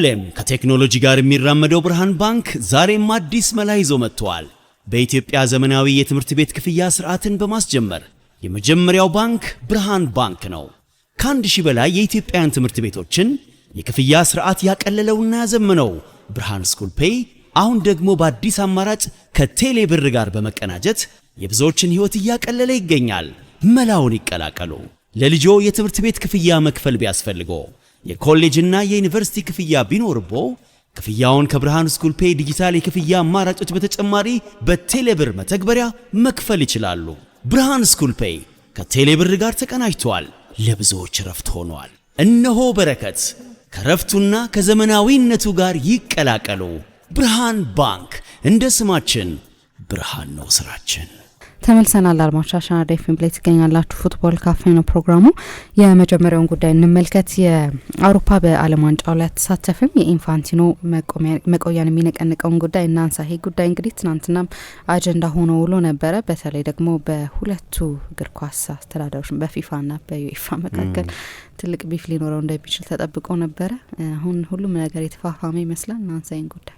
ሁሌም ከቴክኖሎጂ ጋር የሚራመደው ብርሃን ባንክ ዛሬም አዲስ መላ ይዞ መጥቷል። በኢትዮጵያ ዘመናዊ የትምህርት ቤት ክፍያ ስርዓትን በማስጀመር የመጀመሪያው ባንክ ብርሃን ባንክ ነው። ከ1000 በላይ የኢትዮጵያን ትምህርት ቤቶችን የክፍያ ስርዓት ያቀለለውና ያዘመነው ብርሃን ስኩል ፔይ አሁን ደግሞ በአዲስ አማራጭ ከቴሌ ብር ጋር በመቀናጀት የብዙዎችን ህይወት እያቀለለ ይገኛል። መላውን ይቀላቀሉ። ለልጆ የትምህርት ቤት ክፍያ መክፈል ቢያስፈልጎ የኮሌጅና የዩኒቨርሲቲ ክፍያ ቢኖርቦ ክፍያውን ከብርሃን ስኩል ፔይ ዲጂታል የክፍያ አማራጮች በተጨማሪ በቴሌብር መተግበሪያ መክፈል ይችላሉ። ብርሃን ስኩል ፔይ ከቴሌብር ጋር ተቀናጅቷል። ለብዙዎች ረፍት ሆኗል። እነሆ በረከት ከረፍቱና ከዘመናዊነቱ ጋር ይቀላቀሉ። ብርሃን ባንክ እንደ ስማችን ብርሃን ነው ስራችን። ተመልሰናል። አድማጮቻችን አዳይፍን ብላይ ትገኛላችሁ። ፉትቦል ካፌ ነው ፕሮግራሙ። የመጀመሪያውን ጉዳይ እንመልከት። የአውሮፓ በዓለም ዋንጫው ላይ ተሳተፈም የኢንፋንቲኖ መቆያን የሚነቀንቀውን ጉዳይ እናንሳ። ይሄ ጉዳይ እንግዲህ ትናንትናም አጀንዳ ሆኖ ውሎ ነበረ። በተለይ ደግሞ በሁለቱ እግር ኳስ አስተዳዳሪዎች በፊፋና በዩኤፋ መካከል ትልቅ ቢፍ ሊኖረው እንደሚችል ተጠብቆ ነበረ። አሁን ሁሉም ነገር የተፋፋመ ይመስላል። እናንሳ ይሄን ጉዳይ።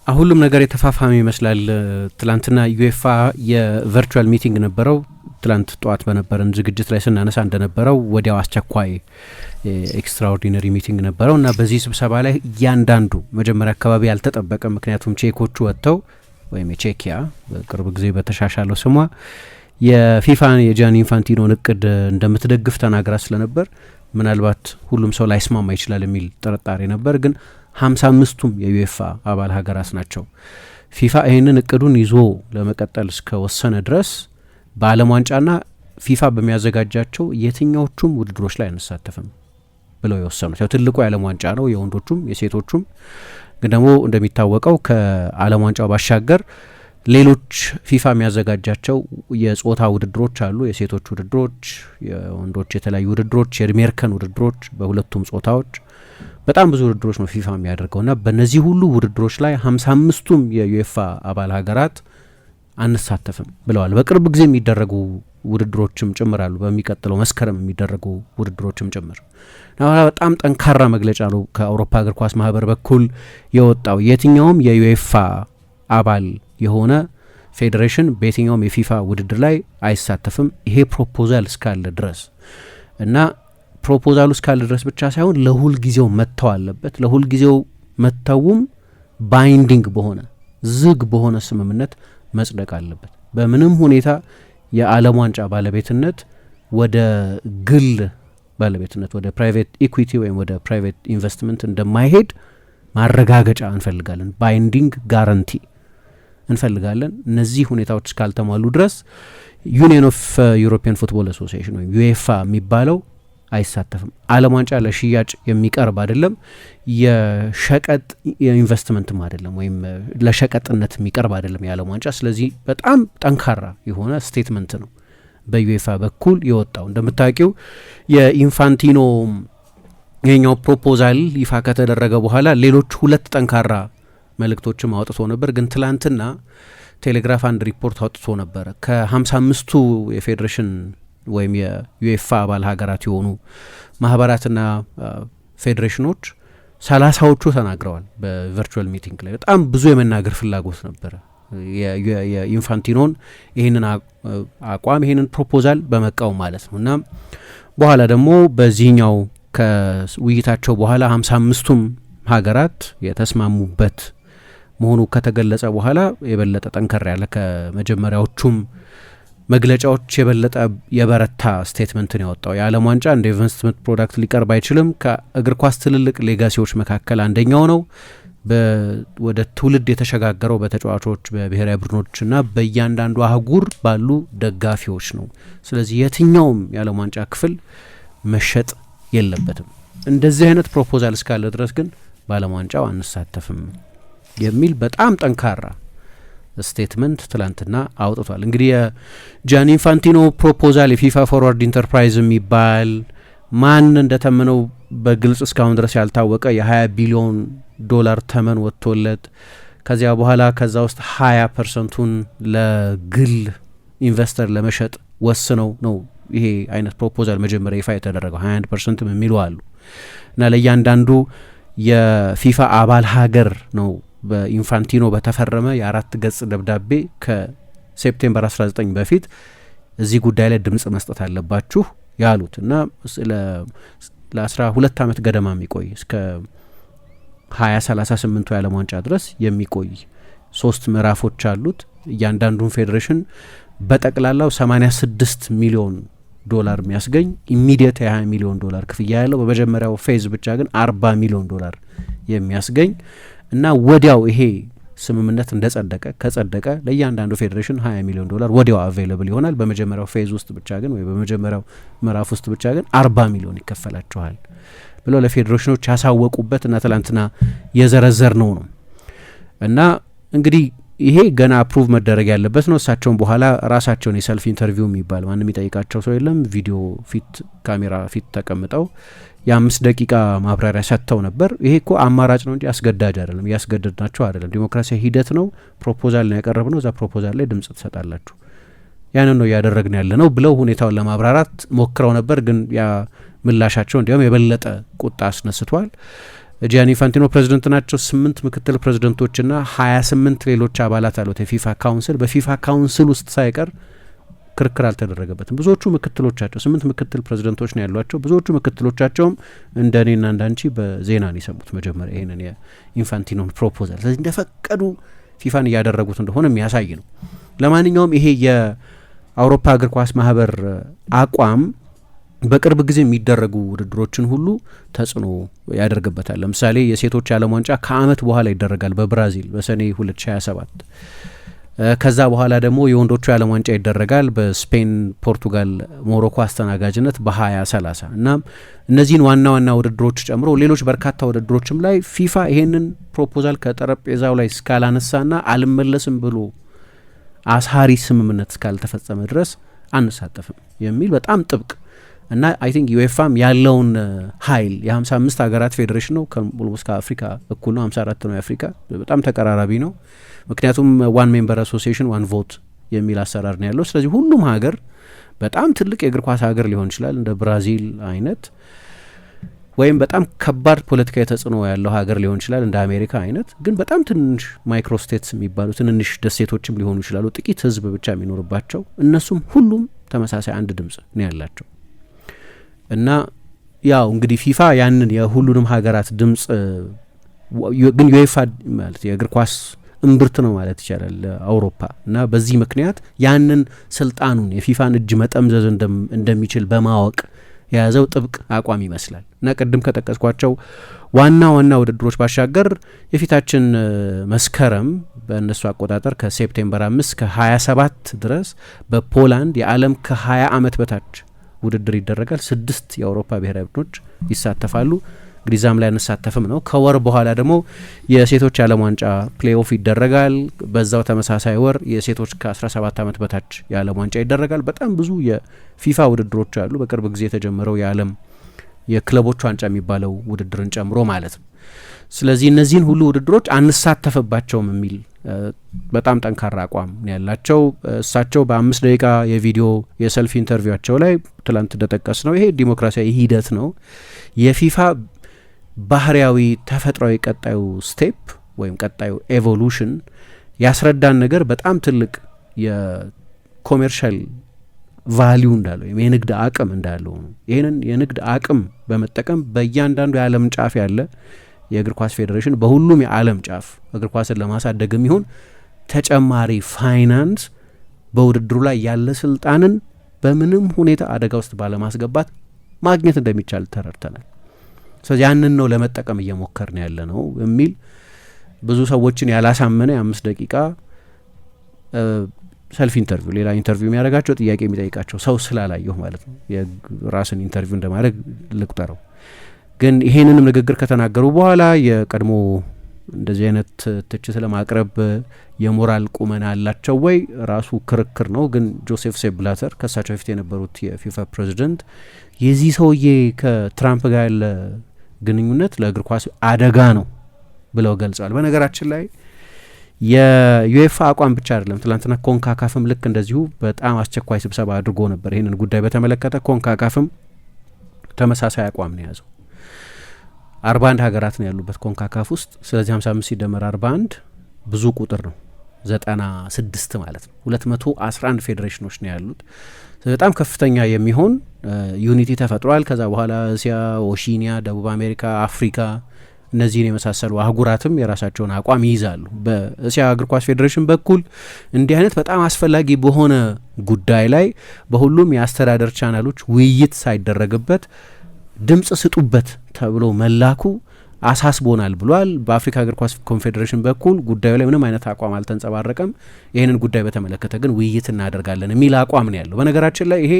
ሁሉም ነገር የተፋፋመ ይመስላል። ትላንትና ዩኤፋ የቨርቹዋል ሚቲንግ ነበረው። ትላንት ጠዋት በነበረን ዝግጅት ላይ ስናነሳ እንደነበረው ወዲያው አስቸኳይ ኤክስትራኦርዲነሪ ሚቲንግ ነበረው እና በዚህ ስብሰባ ላይ እያንዳንዱ መጀመሪያ አካባቢ ያልተጠበቀ፣ ምክንያቱም ቼኮቹ ወጥተው ወይም የቼኪያ በቅርብ ጊዜ በተሻሻለው ስሟ የፊፋን የጃኒ ኢንፋንቲኖን እቅድ እንደምትደግፍ ተናግራ ስለነበር ምናልባት ሁሉም ሰው ላይስማማ ይችላል የሚል ጥርጣሬ ነበር። ግን 55ቱም የዩኤፋ አባል ሀገራት ናቸው። ፊፋ ይህንን እቅዱን ይዞ ለመቀጠል እስከወሰነ ድረስ በዓለም ዋንጫና ፊፋ በሚያዘጋጃቸው የትኛዎቹም ውድድሮች ላይ አንሳተፍም ብለው የወሰኑት ያው ትልቁ የዓለም ዋንጫ ነው፣ የወንዶቹም የሴቶቹም። ግን ደግሞ እንደሚታወቀው ከዓለም ዋንጫው ባሻገር ሌሎች ፊፋ የሚያዘጋጃቸው የጾታ ውድድሮች አሉ። የሴቶች ውድድሮች፣ የወንዶች የተለያዩ ውድድሮች፣ የእድሜ እርከን ውድድሮች በሁለቱም ጾታዎች በጣም ብዙ ውድድሮች ነው ፊፋ የሚያደርገውና በእነዚህ ሁሉ ውድድሮች ላይ 55ቱም የዩኤፋ አባል ሀገራት አንሳተፍም ብለዋል። በቅርብ ጊዜ የሚደረጉ ውድድሮችም ጭምራሉ፣ በሚቀጥለው መስከረም የሚደረጉ ውድድሮችም ጭምር። በጣም ጠንካራ መግለጫ ነው ከአውሮፓ እግር ኳስ ማህበር በኩል የወጣው። የትኛውም የዩኤፋ አባል የሆነ ፌዴሬሽን በየትኛውም የፊፋ ውድድር ላይ አይሳተፍም፣ ይሄ ፕሮፖዛል እስካለ ድረስ እና ፕሮፖዛሉ እስካለ ድረስ ብቻ ሳይሆን ለሁል ጊዜው መተው አለበት። ለሁል ጊዜው መተውም ባይንዲንግ በሆነ ዝግ በሆነ ስምምነት መጽደቅ አለበት። በምንም ሁኔታ የዓለም ዋንጫ ባለቤትነት ወደ ግል ባለቤትነት፣ ወደ ፕራይቬት ኢኩዊቲ ወይም ወደ ፕራይቬት ኢንቨስትመንት እንደማይሄድ ማረጋገጫ እንፈልጋለን። ባይንዲንግ ጋራንቲ እንፈልጋለን። እነዚህ ሁኔታዎች እስካልተሟሉ ድረስ ዩኒየን ኦፍ ዩሮፒያን ፉትቦል አሶሲዬሽን ወይም ዩኤፋ የሚባለው አይሳተፍም። ዓለም ዋንጫ ለሽያጭ የሚቀርብ አይደለም፣ የሸቀጥ የኢንቨስትመንትም አይደለም፣ ወይም ለሸቀጥነት የሚቀርብ አይደለም የዓለም ዋንጫ። ስለዚህ በጣም ጠንካራ የሆነ ስቴትመንት ነው በዩኤፋ በኩል የወጣው። እንደምታውቂው የኢንፋንቲኖ ይሄኛው ፕሮፖዛል ይፋ ከተደረገ በኋላ ሌሎች ሁለት ጠንካራ መልእክቶችም አውጥቶ ነበር። ግን ትላንትና ቴሌግራፍ አንድ ሪፖርት አውጥቶ ነበር። ከ55ቱ የፌዴሬሽን ወይም የዩኤፋ አባል ሀገራት የሆኑ ማህበራትና ፌዴሬሽኖች 30ዎቹ ተናግረዋል። በቨርቹዋል ሚቲንግ ላይ በጣም ብዙ የመናገር ፍላጎት ነበረ የኢንፋንቲኖን ይህንን አቋም ይህንን ፕሮፖዛል በመቃወም ማለት ነው። እና በኋላ ደግሞ በዚህኛው ከውይይታቸው በኋላ 55ቱም ሀገራት የተስማሙበት መሆኑ ከተገለጸ በኋላ የበለጠ ጠንከር ያለ ከመጀመሪያዎቹም መግለጫዎች የበለጠ የበረታ ስቴትመንትን ያወጣው የዓለም ዋንጫ እንደ ኢንቨስትመንት ፕሮዳክት ሊቀርብ አይችልም። ከእግር ኳስ ትልልቅ ሌጋሲዎች መካከል አንደኛው ነው። ወደ ትውልድ የተሸጋገረው በተጫዋቾች በብሔራዊ ቡድኖችና በእያንዳንዱ አህጉር ባሉ ደጋፊዎች ነው። ስለዚህ የትኛውም የዓለም ዋንጫ ክፍል መሸጥ የለበትም። እንደዚህ አይነት ፕሮፖዛል እስካለ ድረስ ግን በዓለም ዋንጫው አንሳተፍም የሚል በጣም ጠንካራ ስቴትመንት ትላንትና አውጥቷል። እንግዲህ የጃኒ ኢንፋንቲኖ ፕሮፖዛል የፊፋ ፎርዋርድ ኢንተርፕራይዝ የሚባል ማን እንደተመነው በግልጽ እስካሁን ድረስ ያልታወቀ የ20 ቢሊዮን ዶላር ተመን ወጥቶለት ከዚያ በኋላ ከዛ ውስጥ 20%ቱን ለግል ኢንቨስተር ለመሸጥ ወስነው ነው ይሄ አይነት ፕሮፖዛል መጀመሪያ ይፋ የተደረገው። 21% የሚሉ አሉ እና ለእያንዳንዱ የፊፋ አባል ሀገር ነው በኢንፋንቲኖ በተፈረመ የ4 ገጽ ደብዳቤ ከሴፕቴምበር 19 በፊት እዚህ ጉዳይ ላይ ድምጽ መስጠት አለባችሁ ያሉት እና ለ12 ዓመት ገደማ የሚቆይ እስከ 2038 የዓለም ዋንጫ ድረስ የሚቆይ 3 ምዕራፎች አሉት። እያንዳንዱን ፌዴሬሽን በጠቅላላው 86 ሚሊዮን ዶላር የሚያስገኝ ኢሚዲየት የ20 ሚሊዮን ዶላር ክፍያ ያለው በመጀመሪያው ፌዝ ብቻ ግን 40 ሚሊዮን ዶላር የሚያስገኝ እና ወዲያው ይሄ ስምምነት ከጸደቀ ለእያንዳንዱ ፌዴሬሽን 20 ሚሊዮን ዶላር ወዲያው አቬይለብል ይሆናል። በመጀመሪያው ፌዝ ውስጥ ብቻ ግን ወይ በመጀመሪያው ምዕራፍ ውስጥ ብቻ ግን 40 ሚሊዮን ይከፈላቸዋል ብለው ለፌዴሬሽኖች ያሳወቁበት እና ትላንትና የዘረዘር ነው እና እንግዲህ ይሄ ገና አፕሩቭ መደረግ ያለበት ነው። እሳቸውን በኋላ ራሳቸውን የሰልፍ ኢንተርቪው የሚባል ማንም የሚጠይቃቸው ሰው የለም ቪዲዮ ፊት ካሜራ ፊት ተቀምጠው የ5 ደቂቃ ማብራሪያ ሰጥተው ነበር። ይሄ እኮ አማራጭ ነው እንጂ አስገዳጅ አይደለም፣ እያስገደድናቸው አይደለም፣ ዲሞክራሲያዊ ሂደት ነው፣ ፕሮፖዛል ነው ያቀረብ ነው፣ እዛ ፕሮፖዛል ላይ ድምጽ ትሰጣላችሁ፣ ያንን ነው እያደረግን ያለ ነው ብለው ሁኔታውን ለማብራራት ሞክረው ነበር። ግን ያ ምላሻቸው እንዲያውም የበለጠ ቁጣ አስነስቷል። ጂያኒ ኢንፋንቲኖ ፕሬዚደንት ናቸው። 8 ምክትል ፕሬዚደንቶችና 28 ሌሎች አባላት አሉት የፊፋ ካውንስል። በፊፋ ካውንስል ውስጥ ሳይቀር ክርክር አልተደረገበትም። ብዙዎቹ ምክትሎቻቸው 8 ምክትል ፕሬዚደንቶች ነው ያሏቸው። ብዙዎቹ ምክትሎቻቸውም እንደ እኔና እንዳንቺ በዜና ነው የሰሙት መጀመሪያ ይሄንን የኢንፋንቲኖን ፕሮፖዛል። ስለዚህ እንደፈቀዱ ፊፋን እያደረጉት እንደሆነ የሚያሳይ ነው። ለማንኛውም ይሄ የአውሮፓ እግር ኳስ ማህበር አቋም በቅርብ ጊዜ የሚደረጉ ውድድሮችን ሁሉ ተጽዕኖ ያደርግበታል። ለምሳሌ የሴቶች የዓለም ዋንጫ ከአመት በኋላ ይደረጋል በብራዚል በሰኔ 2027። ከዛ በኋላ ደግሞ የወንዶቹ የዓለም ዋንጫ ይደረጋል በስፔን፣ ፖርቱጋል፣ ሞሮኮ አስተናጋጅነት በ2030 እና እነዚህን ዋና ዋና ውድድሮች ጨምሮ ሌሎች በርካታ ውድድሮችም ላይ ፊፋ ይሄንን ፕሮፖዛል ከጠረጴዛው ላይ እስካላነሳና አልመለስም ብሎ አስሃሪ ስምምነት እስካልተፈጸመ ድረስ አንሳተፍም የሚል በጣም ጥብቅ እና አይ ቲንክ ዩኤፋም ያለውን ኃይል የ55 ሀገራት ፌዴሬሽን ነው ከኦልሞስት ከአፍሪካ እኩል ነው 54 ነው የአፍሪካ በጣም ተቀራራቢ ነው። ምክንያቱም ዋን ሜምበር አሶሲዬሽን ዋን ቮት የሚል አሰራር ነው ያለው። ስለዚህ ሁሉም ሀገር በጣም ትልቅ የእግር ኳስ ሀገር ሊሆን ይችላል እንደ ብራዚል አይነት ወይም በጣም ከባድ ፖለቲካዊ ተጽዕኖ ያለው ሀገር ሊሆን ይችላል እንደ አሜሪካ አይነት፣ ግን በጣም ትንሽ ማይክሮ ስቴትስ የሚባሉ ትንንሽ ደሴቶችም ሊሆኑ ይችላሉ ጥቂት ህዝብ ብቻ የሚኖርባቸው። እነሱም ሁሉም ተመሳሳይ አንድ ድምጽ ነው ያላቸው እና ያው እንግዲህ ፊፋ ያንን የሁሉንም ሀገራት ድምጽ ግን ዩኤፋ ማለት የእግር ኳስ እምብርት ነው ማለት ይቻላል አውሮፓ እና በዚህ ምክንያት ያንን ስልጣኑን የፊፋን እጅ መጠምዘዝ እንደሚችል በማወቅ የያዘው ጥብቅ አቋም ይመስላል እና ቅድም ከጠቀስኳቸው ዋና ዋና ውድድሮች ባሻገር የፊታችን መስከረም በእነሱ አቆጣጠር ከሴፕቴምበር 5 ከ27 ድረስ በፖላንድ የዓለም ከ20 ዓመት በታች ውድድር ይደረጋል። 6 የአውሮፓ ብሔራዊ ቡድኖች ይሳተፋሉ። እንግዲህ ዛም ላይ አንሳተፍም ነው። ከወር በኋላ ደግሞ የሴቶች የዓለም ዋንጫ ፕሌይኦፍ ይደረጋል። በዛው ተመሳሳይ ወር የሴቶች ከ17 ዓመት በታች የዓለም ዋንጫ ይደረጋል። በጣም ብዙ የፊፋ ውድድሮች አሉ። በቅርብ ጊዜ የተጀመረው የዓለም የክለቦች ዋንጫ የሚባለው ውድድርን ጨምሮ ማለት ነው። ስለዚህ እነዚህን ሁሉ ውድድሮች አንሳተፍባቸውም የሚል በጣም ጠንካራ አቋም ያላቸው እሳቸው በ5 ደቂቃ የቪዲዮ የሰልፍ ኢንተርቪዋቸው ላይ ትላንት እንደጠቀስ ነው ይሄ ዲሞክራሲያዊ ሂደት ነው የፊፋ ባህሪያዊ ተፈጥሯዊ ቀጣዩ ስቴፕ ወይም ቀጣዩ ኤቮሉሽን ያስረዳን ነገር በጣም ትልቅ የኮሜርሻል ቫሊዩ እንዳለው የንግድ አቅም እንዳለው ነው። ይህንን የንግድ አቅም በመጠቀም በእያንዳንዱ የዓለም ጫፍ ያለ የእግር ኳስ ፌዴሬሽን በሁሉም የዓለም ጫፍ እግር ኳስን ለማሳደግ የሚሆን ተጨማሪ ፋይናንስ በውድድሩ ላይ ያለ ስልጣንን በምንም ሁኔታ አደጋ ውስጥ ባለማስገባት ማግኘት እንደሚቻል ተረድተናል። ስለዚህ ያንን ነው ለመጠቀም እየሞከርን ያለ ነው የሚል ብዙ ሰዎችን ያላሳመነ የ5 ደቂቃ ሰልፍ ኢንተርቪው ሌላ ኢንተርቪው የሚያደርጋቸው ጥያቄ የሚጠይቃቸው ሰው ስላላየሁ ማለት ነው የራስን ኢንተርቪው እንደማድረግ ልቁጠረው። ግን ይሄንንም ንግግር ከተናገሩ በኋላ የቀድሞ እንደዚህ አይነት ትችት ለማቅረብ የሞራል ቁመና አላቸው ወይ ራሱ ክርክር ነው። ግን ጆሴፍ ሴፕ ብላተር ከሳቸው በፊት የነበሩት የፊፋ ፕሬዚደንት የዚህ ሰውዬ ከትራምፕ ጋር ያለ ግንኙነት ለእግር ኳስ አደጋ ነው ብለው ገልጸዋል። በነገራችን ላይ የዩኤፋ አቋም ብቻ አይደለም። ትላንትና ኮንካካፍም ልክ እንደዚሁ በጣም አስቸኳይ ስብሰባ አድርጎ ነበር ይህንን ጉዳይ በተመለከተ። ኮንካካፍም ተመሳሳይ አቋም ነው የያዘው። 41 ሀገራት ነው ያሉበት ኮንካካፍ ውስጥ። ስለዚህ 55 ሲደመር 41 ብዙ ቁጥር ነው፣ 96 ማለት ነው። 211 ፌዴሬሽኖች ነው ያሉት። በጣም ከፍተኛ የሚሆን ዩኒቲ ተፈጥሯል። ከዛ በኋላ እስያ፣ ኦሺኒያ፣ ደቡብ አሜሪካ፣ አፍሪካ እነዚህን የመሳሰሉ አህጉራትም የራሳቸውን አቋም ይይዛሉ። በእስያ እግር ኳስ ፌዴሬሽን በኩል እንዲህ አይነት በጣም አስፈላጊ በሆነ ጉዳይ ላይ በሁሉም የአስተዳደር ቻናሎች ውይይት ሳይደረግበት ድምጽ ስጡበት ተብሎ መላኩ አሳስቦናል ብሏል። በአፍሪካ እግር ኳስ ኮንፌዴሬሽን በኩል ጉዳዩ ላይ ምንም አይነት አቋም አልተንጸባረቀም። ይህንን ጉዳይ በተመለከተ ግን ውይይት እናደርጋለን የሚል አቋም ነው ያለው። በነገራችን ላይ ይሄ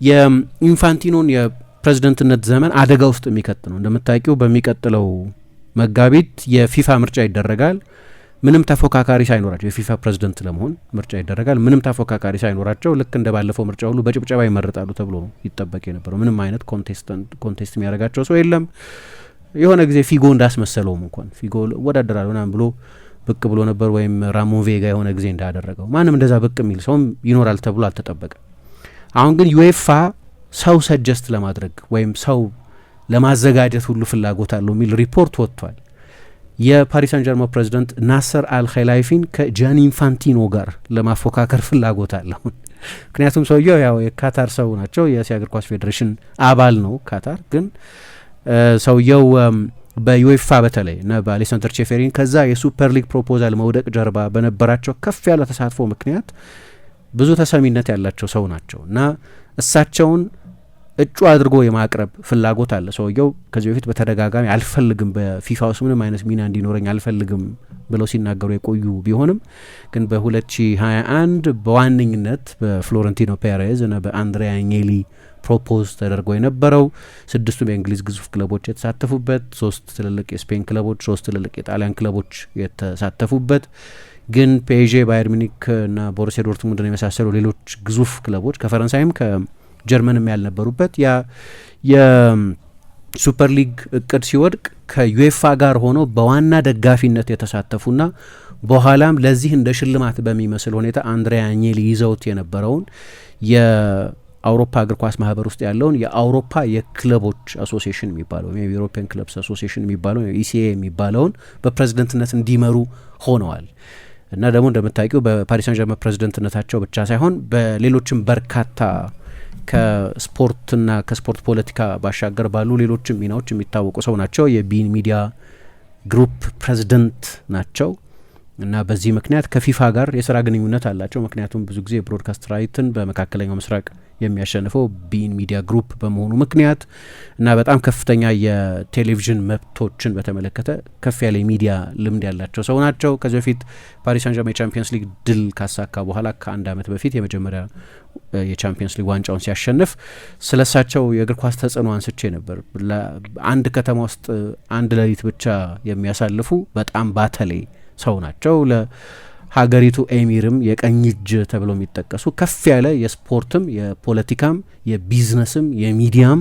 የኢንፋንቲኖን የፕሬዝደንትነት ዘመን አደጋ ውስጥ የሚከት ነው። እንደምታውቂው በሚቀጥለው መጋቢት የፊፋ ምርጫ ይደረጋል። ምንም ተፎካካሪ ሳይኖራቸው የፊፋ ፕሬዝደንት ለመሆን ምርጫ ይደረጋል። ምንም ተፎካካሪ ሳይኖራቸው ልክ እንደ ባለፈው ምርጫ ሁሉ በጭብጨባ ይመረጣሉ ተብሎ ነው ይጠበቅ የነበረው። ምንም አይነት ኮንቴስት የሚያደርጋቸው ሰው የለም። የሆነ ጊዜ ፊጎ እንዳስመሰለውም እንኳን ፊጎ ወዳደራል ምናምን ብሎ ብቅ ብሎ ነበር፣ ወይም ራሞን ቬጋ የሆነ ጊዜ እንዳደረገው ማንም እንደዛ ብቅ የሚል ሰውም ይኖራል ተብሎ አልተጠበቀም። አሁን ግን ዩኤፋ ሰው ሰጀስት ለማድረግ ወይም ሰው ለማዘጋጀት ሁሉ ፍላጎት አለው የሚል ሪፖርት ወጥቷል። የፓሪስ ሳን ጀርመን ፕሬዚደንት ናሰር አልኸላይፊን ከጃኒ ኢንፋንቲኖ ጋር ለማፎካከር ፍላጎት አለው። ምክንያቱም ሰውየው ያው የካታር ሰው ናቸው፣ የእስያ እግር ኳስ ፌዴሬሽን አባል ነው ካታር። ግን ሰውየው በዩኤፋ በተለይ እና በአሌክሳንደር ቼፌሪን ከዛ የሱፐር ሊግ ፕሮፖዛል መውደቅ ጀርባ በነበራቸው ከፍ ያለ ተሳትፎ ምክንያት ብዙ ተሰሚነት ያላቸው ሰው ናቸው እና እሳቸውን እጩ አድርጎ የማቅረብ ፍላጎት አለ። ሰውየው ከዚህ በፊት በተደጋጋሚ አልፈልግም፣ በፊፋ ውስጥ ምንም አይነት ሚና እንዲኖረኝ አልፈልግም ብለው ሲናገሩ የቆዩ ቢሆንም ግን በ2021 በዋነኝነት በፍሎረንቲኖ ፔሬዝ እና በአንድሪያ አኝሊ ፕሮፖዝ ተደርጎ የነበረው 6ቱም የእንግሊዝ ግዙፍ ክለቦች የተሳተፉበት፣ 3 ትልልቅ የስፔን ክለቦች፣ 3 ትልልቅ የጣሊያን ክለቦች የተሳተፉበት ግን ፔዤ፣ ባየር ሚኒክ እና ቦሩሲያ ዶርትሙንድን የመሳሰሉ ሌሎች ግዙፍ ክለቦች ከፈረንሳይም ከጀርመንም ያልነበሩበት ያ የሱፐር ሊግ እቅድ ሲወድቅ ከዩኤፋ ጋር ሆነው በዋና ደጋፊነት የተሳተፉና በኋላም ለዚህ እንደ ሽልማት በሚመስል ሁኔታ አንድሪያ አኝሊ ይዘውት የነበረውን የአውሮፓ እግር ኳስ ማህበር ውስጥ ያለውን የአውሮፓ የክለቦች አሶሲዬሽን የሚባለው የዩሮፒያን ክለብስ አሶሲዬሽን የሚባለው ኢሲኤ የሚባለውን በፕሬዝደንትነት እንዲመሩ ሆነዋል። እና ደግሞ እንደምታውቂው በፓሪስ ሳን ጀርመን ፕሬዝደንትነታቸው ብቻ ሳይሆን በሌሎችም በርካታ ከስፖርትና ከስፖርት ፖለቲካ ባሻገር ባሉ ሌሎችም ሚናዎች የሚታወቁ ሰው ናቸው። የቢን ሚዲያ ግሩፕ ፕሬዝደንት ናቸው እና በዚህ ምክንያት ከፊፋ ጋር የስራ ግንኙነት አላቸው። ምክንያቱም ብዙ ጊዜ የብሮድካስት ራይትን በመካከለኛው ምስራቅ የሚያሸንፈው ቢን ሚዲያ ግሩፕ በመሆኑ ምክንያት እና በጣም ከፍተኛ የቴሌቪዥን መብቶችን በተመለከተ ከፍ ያለ የሚዲያ ልምድ ያላቸው ሰው ናቸው። ከዚህ በፊት ፓሪስ ሳን ጀርመን የቻምፒየንስ ሊግ ድል ካሳካ በኋላ ከ1 ዓመት በፊት የመጀመሪያ የቻምፒየንስ ሊግ ዋንጫውን ሲያሸንፍ ስለሳቸው የእግር ኳስ ተጽዕኖ አንስቼ ነበር። አንድ ከተማ ውስጥ አንድ ሌሊት ብቻ የሚያሳልፉ በጣም ባተሌ ሰው ናቸው። ለሀገሪቱ ኤሚርም የቀኝ እጅ ተብለው የሚጠቀሱ ከፍ ያለ የስፖርትም የፖለቲካም የቢዝነስም የሚዲያም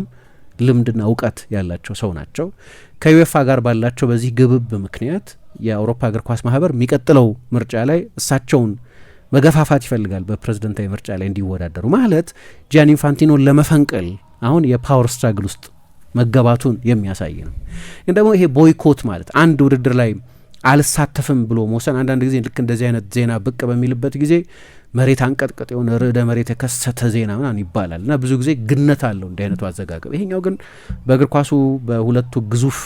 ልምድና እውቀት ያላቸው ሰው ናቸው። ከዩኤፋ ጋር ባላቸው በዚህ ግብብ ምክንያት የአውሮፓ እግር ኳስ ማህበር የሚቀጥለው ምርጫ ላይ እሳቸውን መገፋፋት ይፈልጋል። በፕሬዝደንታዊ ምርጫ ላይ እንዲወዳደሩ ማለት ጂያኒ ኢንፋንቲኖን ለመፈንቀል አሁን የፓወር ስትራግል ውስጥ መገባቱን የሚያሳይ ነው። ግን ደግሞ ይሄ ቦይኮት ማለት አንድ ውድድር ላይ አልሳተፍም ብሎ መወሰን አንዳንድ ጊዜ ልክ እንደዚህ አይነት ዜና ብቅ በሚልበት ጊዜ መሬት አንቀጥቅጥ የሆነ ርዕደ መሬት የከሰተ ዜና ምናምን ይባላል እና ብዙ ጊዜ ግነት አለው እንዲህ አይነቱ አዘጋገብ። ይሄኛው ግን በእግር ኳሱ በሁለቱ ግዙፍ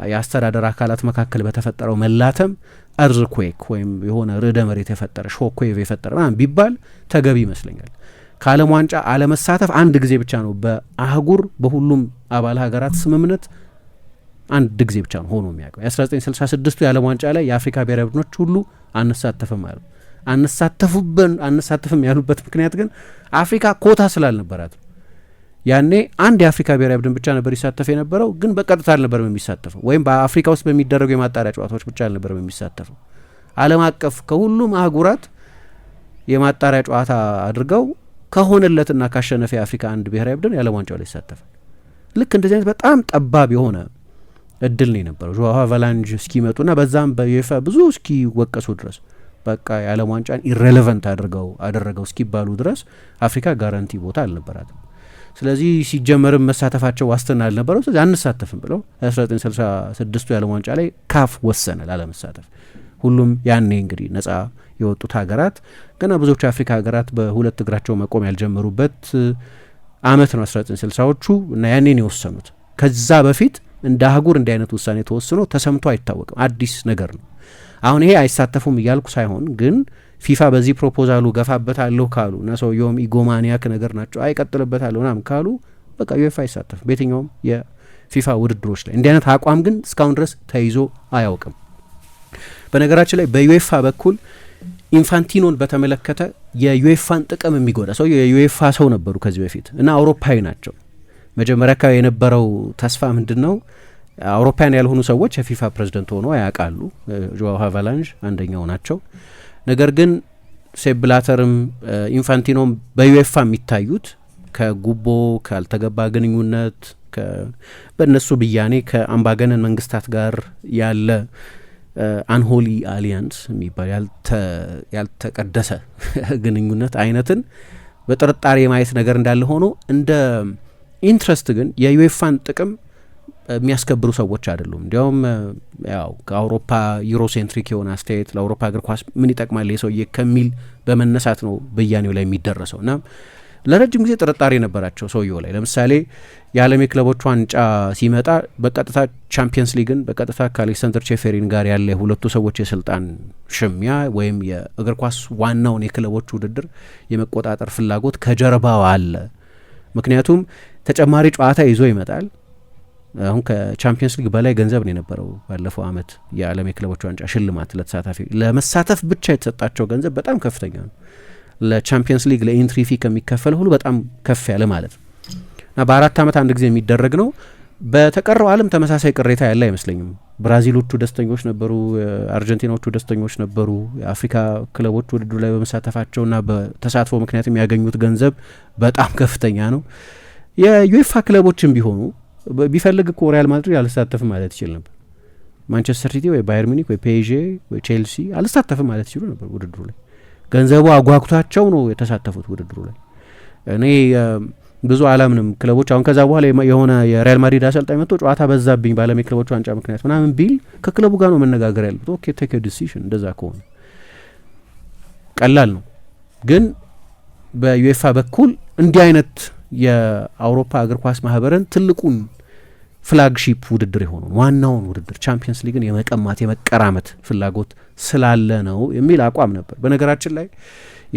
የአስተዳደር አካላት መካከል በተፈጠረው መላተም እርዝኩዌክ ወይም የሆነ ርዕደ መሬት የፈጠረ ሾክዌቭ የፈጠረ ምናምን ቢባል ተገቢ ይመስለኛል። ከዓለም ዋንጫ አለመሳተፍ አንድ ጊዜ ብቻ ነው በአህጉር በሁሉም አባል ሀገራት ስምምነት አንድ ጊዜ ብቻ ነው ሆኖ የሚያውቀው። የ1966 የዓለም ዋንጫ ላይ የአፍሪካ ብሔራዊ ቡድኖች ሁሉ አንሳተፍም አሉ። አንሳተፍም ያሉበት ምክንያት ግን አፍሪካ ኮታ ስላልነበራት ነው። ያኔ አንድ የአፍሪካ ብሔራዊ ቡድን ብቻ ነበር ይሳተፍ የነበረው፣ ግን በቀጥታ አልነበረም የሚሳተፈው፣ ወይም በአፍሪካ ውስጥ በሚደረጉ የማጣሪያ ጨዋታዎች ብቻ አልነበረም የሚሳተፈው። ዓለም አቀፍ ከሁሉም አህጉራት የማጣሪያ ጨዋታ አድርገው ከሆነለትና ካሸነፈ የአፍሪካ አንድ ብሔራዊ ቡድን የዓለም ዋንጫው ላይ ይሳተፋል። ልክ እንደዚህ አይነት በጣም ጠባብ የሆነ እድል ነው የነበረው ጆዋ ቫላንጅ እስኪመጡና በዛም በዩኤፋ ብዙ እስኪወቀሱ ድረስ በቃ የዓለም ዋንጫን ኢሬሌቨንት አደረገው እስኪባሉ ድረስ አፍሪካ ጋራንቲ ቦታ አልነበራትም። ስለዚህ ሲጀመርም መሳተፋቸው ዋስትና አልነበረው። ስለዚህ አንሳተፍም ብለው 1966 የዓለም ዋንጫ ላይ ካፍ ወሰነ ላለመሳተፍ። ሁሉም ያኔ እንግዲህ ነጻ የወጡት ሀገራት ገና ብዙዎቹ የአፍሪካ ሀገራት በሁለት እግራቸው መቆም ያልጀመሩበት አመት ነው 1960ዎቹ እና ያኔን የወሰኑት። ከዛ በፊት እንደ አህጉር እንዲህ አይነት ውሳኔ ተወስኖ ተሰምቶ አይታወቅም። አዲስ ነገር ነው። አሁን ይሄ አይሳተፉም እያልኩ ሳይሆን ግን ፊፋ በዚህ ፕሮፖዛሉ ገፋበታለሁ ካሉ እና ሰውየውም ኢጎማኒያክ ነገር ናቸው አይቀጥልበታለሁ ምናምን ካሉ በቃ ዩኤፋ አይሳተፍም በየትኛውም የፊፋ ውድድሮች ላይ። እንዲህ አይነት አቋም ግን እስካሁን ድረስ ተይዞ አያውቅም። በነገራችን ላይ በዩኤፋ በኩል ኢንፋንቲኖን በተመለከተ የዩኤፋን ጥቅም የሚጎዳ ሰው የዩኤፋ ሰው ነበሩ ከዚህ በፊት እና አውሮፓዊ ናቸው። መጀመሪያ አካባቢ የነበረው ተስፋ ምንድን ነው? አውሮፓውያን ያልሆኑ ሰዎች የፊፋ ፕሬዝደንት ሆኖ ያውቃሉ። ጆዋው ሃቫላንጅ አንደኛው ናቸው። ነገር ግን ሴፕ ብላተርም ኢንፋንቲኖም በዩኤፋ የሚታዩት ከጉቦ ካልተገባ ግንኙነት በእነሱ ብያኔ ከአምባገነን መንግስታት ጋር ያለ አንሆሊ አሊያንስ የሚባል ያልተቀደሰ ግንኙነት አይነትን በጥርጣሬ ማየት ነገር እንዳለ ሆኖ እንደ ኢንትረስት ግን የዩኤፋን ጥቅም የሚያስከብሩ ሰዎች አይደሉም። እንዲያውም ያው ከአውሮፓ ዩሮሴንትሪክ የሆነ አስተያየት ለአውሮፓ እግር ኳስ ምን ይጠቅማል የሰውዬ ከሚል በመነሳት ነው ብያኔው ላይ የሚደረሰው እና ለረጅም ጊዜ ጥርጣሬ ነበራቸው ሰውየው ላይ። ለምሳሌ የዓለም የክለቦች ዋንጫ ሲመጣ በቀጥታ ቻምፒየንስ ሊግን በቀጥታ ከአሌክሳንደር ቼፌሪን ጋር ያለ የሁለቱ ሰዎች የስልጣን ሽሚያ ወይም የእግር ኳስ ዋናውን የክለቦች ውድድር የመቆጣጠር ፍላጎት ከጀርባው አለ። ምክንያቱም ተጨማሪ ጨዋታ ይዞ ይመጣል። አሁን ከቻምፒየንስ ሊግ በላይ ገንዘብ ነው የነበረው ባለፈው አመት የዓለም የክለቦች ዋንጫ ሽልማት ለተሳታፊ ለመሳተፍ ብቻ የተሰጣቸው ገንዘብ በጣም ከፍተኛ ነው። ለቻምፒየንስ ሊግ ለኢንትሪ ፊ ከሚከፈል ሁሉ በጣም ከፍ ያለ ማለት ነው እና በአራት አመት አንድ ጊዜ የሚደረግ ነው። በተቀረው ዓለም ተመሳሳይ ቅሬታ ያለ አይመስለኝም። ብራዚሎቹ ደስተኞች ነበሩ፣ አርጀንቲናዎቹ ደስተኞች ነበሩ። የአፍሪካ ክለቦች ውድድሩ ላይ በመሳተፋቸውና በተሳትፎ ምክንያት የሚያገኙት ገንዘብ በጣም ከፍተኛ ነው። የዩኤፋ ክለቦችም ቢሆኑ ቢፈልግ እኮ ሪያል ማድሪድ አልሳተፍም ማለት ይችል ነበር። ማንቸስተር ሲቲ ወይ ባየር ሚኒክ ወይ ፔዤ ወይ ቼልሲ አልሳተፍም ማለት ይችሉ ነበር። ውድድሩ ላይ ገንዘቡ አጓጉቷቸው ነው የተሳተፉት ውድድሩ ላይ። እኔ ብዙ አላምንም ክለቦች አሁን ከዛ በኋላ የሆነ የሪያል ማድሪድ አሰልጣኝ መጥቶ ጨዋታ በዛብኝ በዓለም የክለቦች ዋንጫ ምክንያት ምናምን ቢል ከክለቡ ጋር ነው መነጋገር ያለበት። ኦኬ ቴክ ዲሲሽን። እንደዛ ከሆነ ቀላል ነው። ግን በዩኤፋ በኩል እንዲህ አይነት የአውሮፓ እግር ኳስ ማህበርን ትልቁን ፍላግሺፕ ውድድር የሆነውን ዋናውን ውድድር ቻምፒየንስ ሊግን የመቀማት የመቀራመት ፍላጎት ስላለ ነው የሚል አቋም ነበር። በነገራችን ላይ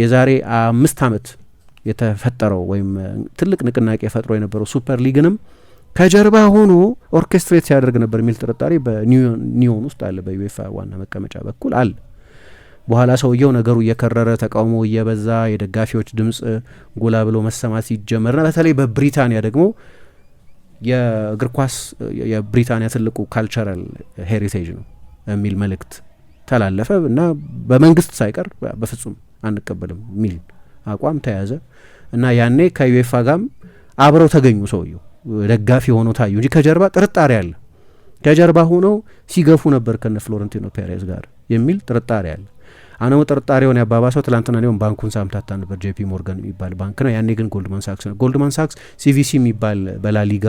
የዛሬ 5 አመት የተፈጠረው ወይም ትልቅ ንቅናቄ ፈጥሮ የነበረው ሱፐር ሊግንም ከጀርባ ሆኖ ኦርኬስትሬት ሲያደርግ ነበር የሚል ጥርጣሬ በኒዮን ውስጥ አለ፣ በዩኤፋ ዋና መቀመጫ በኩል አለ። በኋላ ሰውየው ነገሩ እየከረረ ተቃውሞ እየበዛ የደጋፊዎች ድምጽ ጎላ ብሎ መሰማት ሲጀመርና በተለይ በብሪታንያ ደግሞ የእግር ኳስ የብሪታንያ ትልቁ ካልቸራል ሄሪቴጅ ነው የሚል መልእክት ተላለፈ እና በመንግስት ሳይቀር በፍጹም አንቀበልም የሚል አቋም ተያዘ እና ያኔ ከዩኤፋ ጋርም አብረው ተገኙ። ሰውየው ደጋፊ ሆኖ ታዩ እንጂ ከጀርባ ጥርጣሬ አለ። ከጀርባ ሆነው ሲገፉ ነበር ከነ ፍሎረንቲኖ ፔሬዝ ጋር የሚል ጥርጣሬ አለ። አነው ጥርጣሬውን ያባባሰው ትላንትና ነው ባንኩን ሳምታታ ነበር። ጄፒ ሞርጋን የሚባል ባንክ ነው። ያኔ ግን ጎልድማን ሳክስ ነው። ጎልድማን ሳክስ ሲቪሲ የሚባል በላሊጋ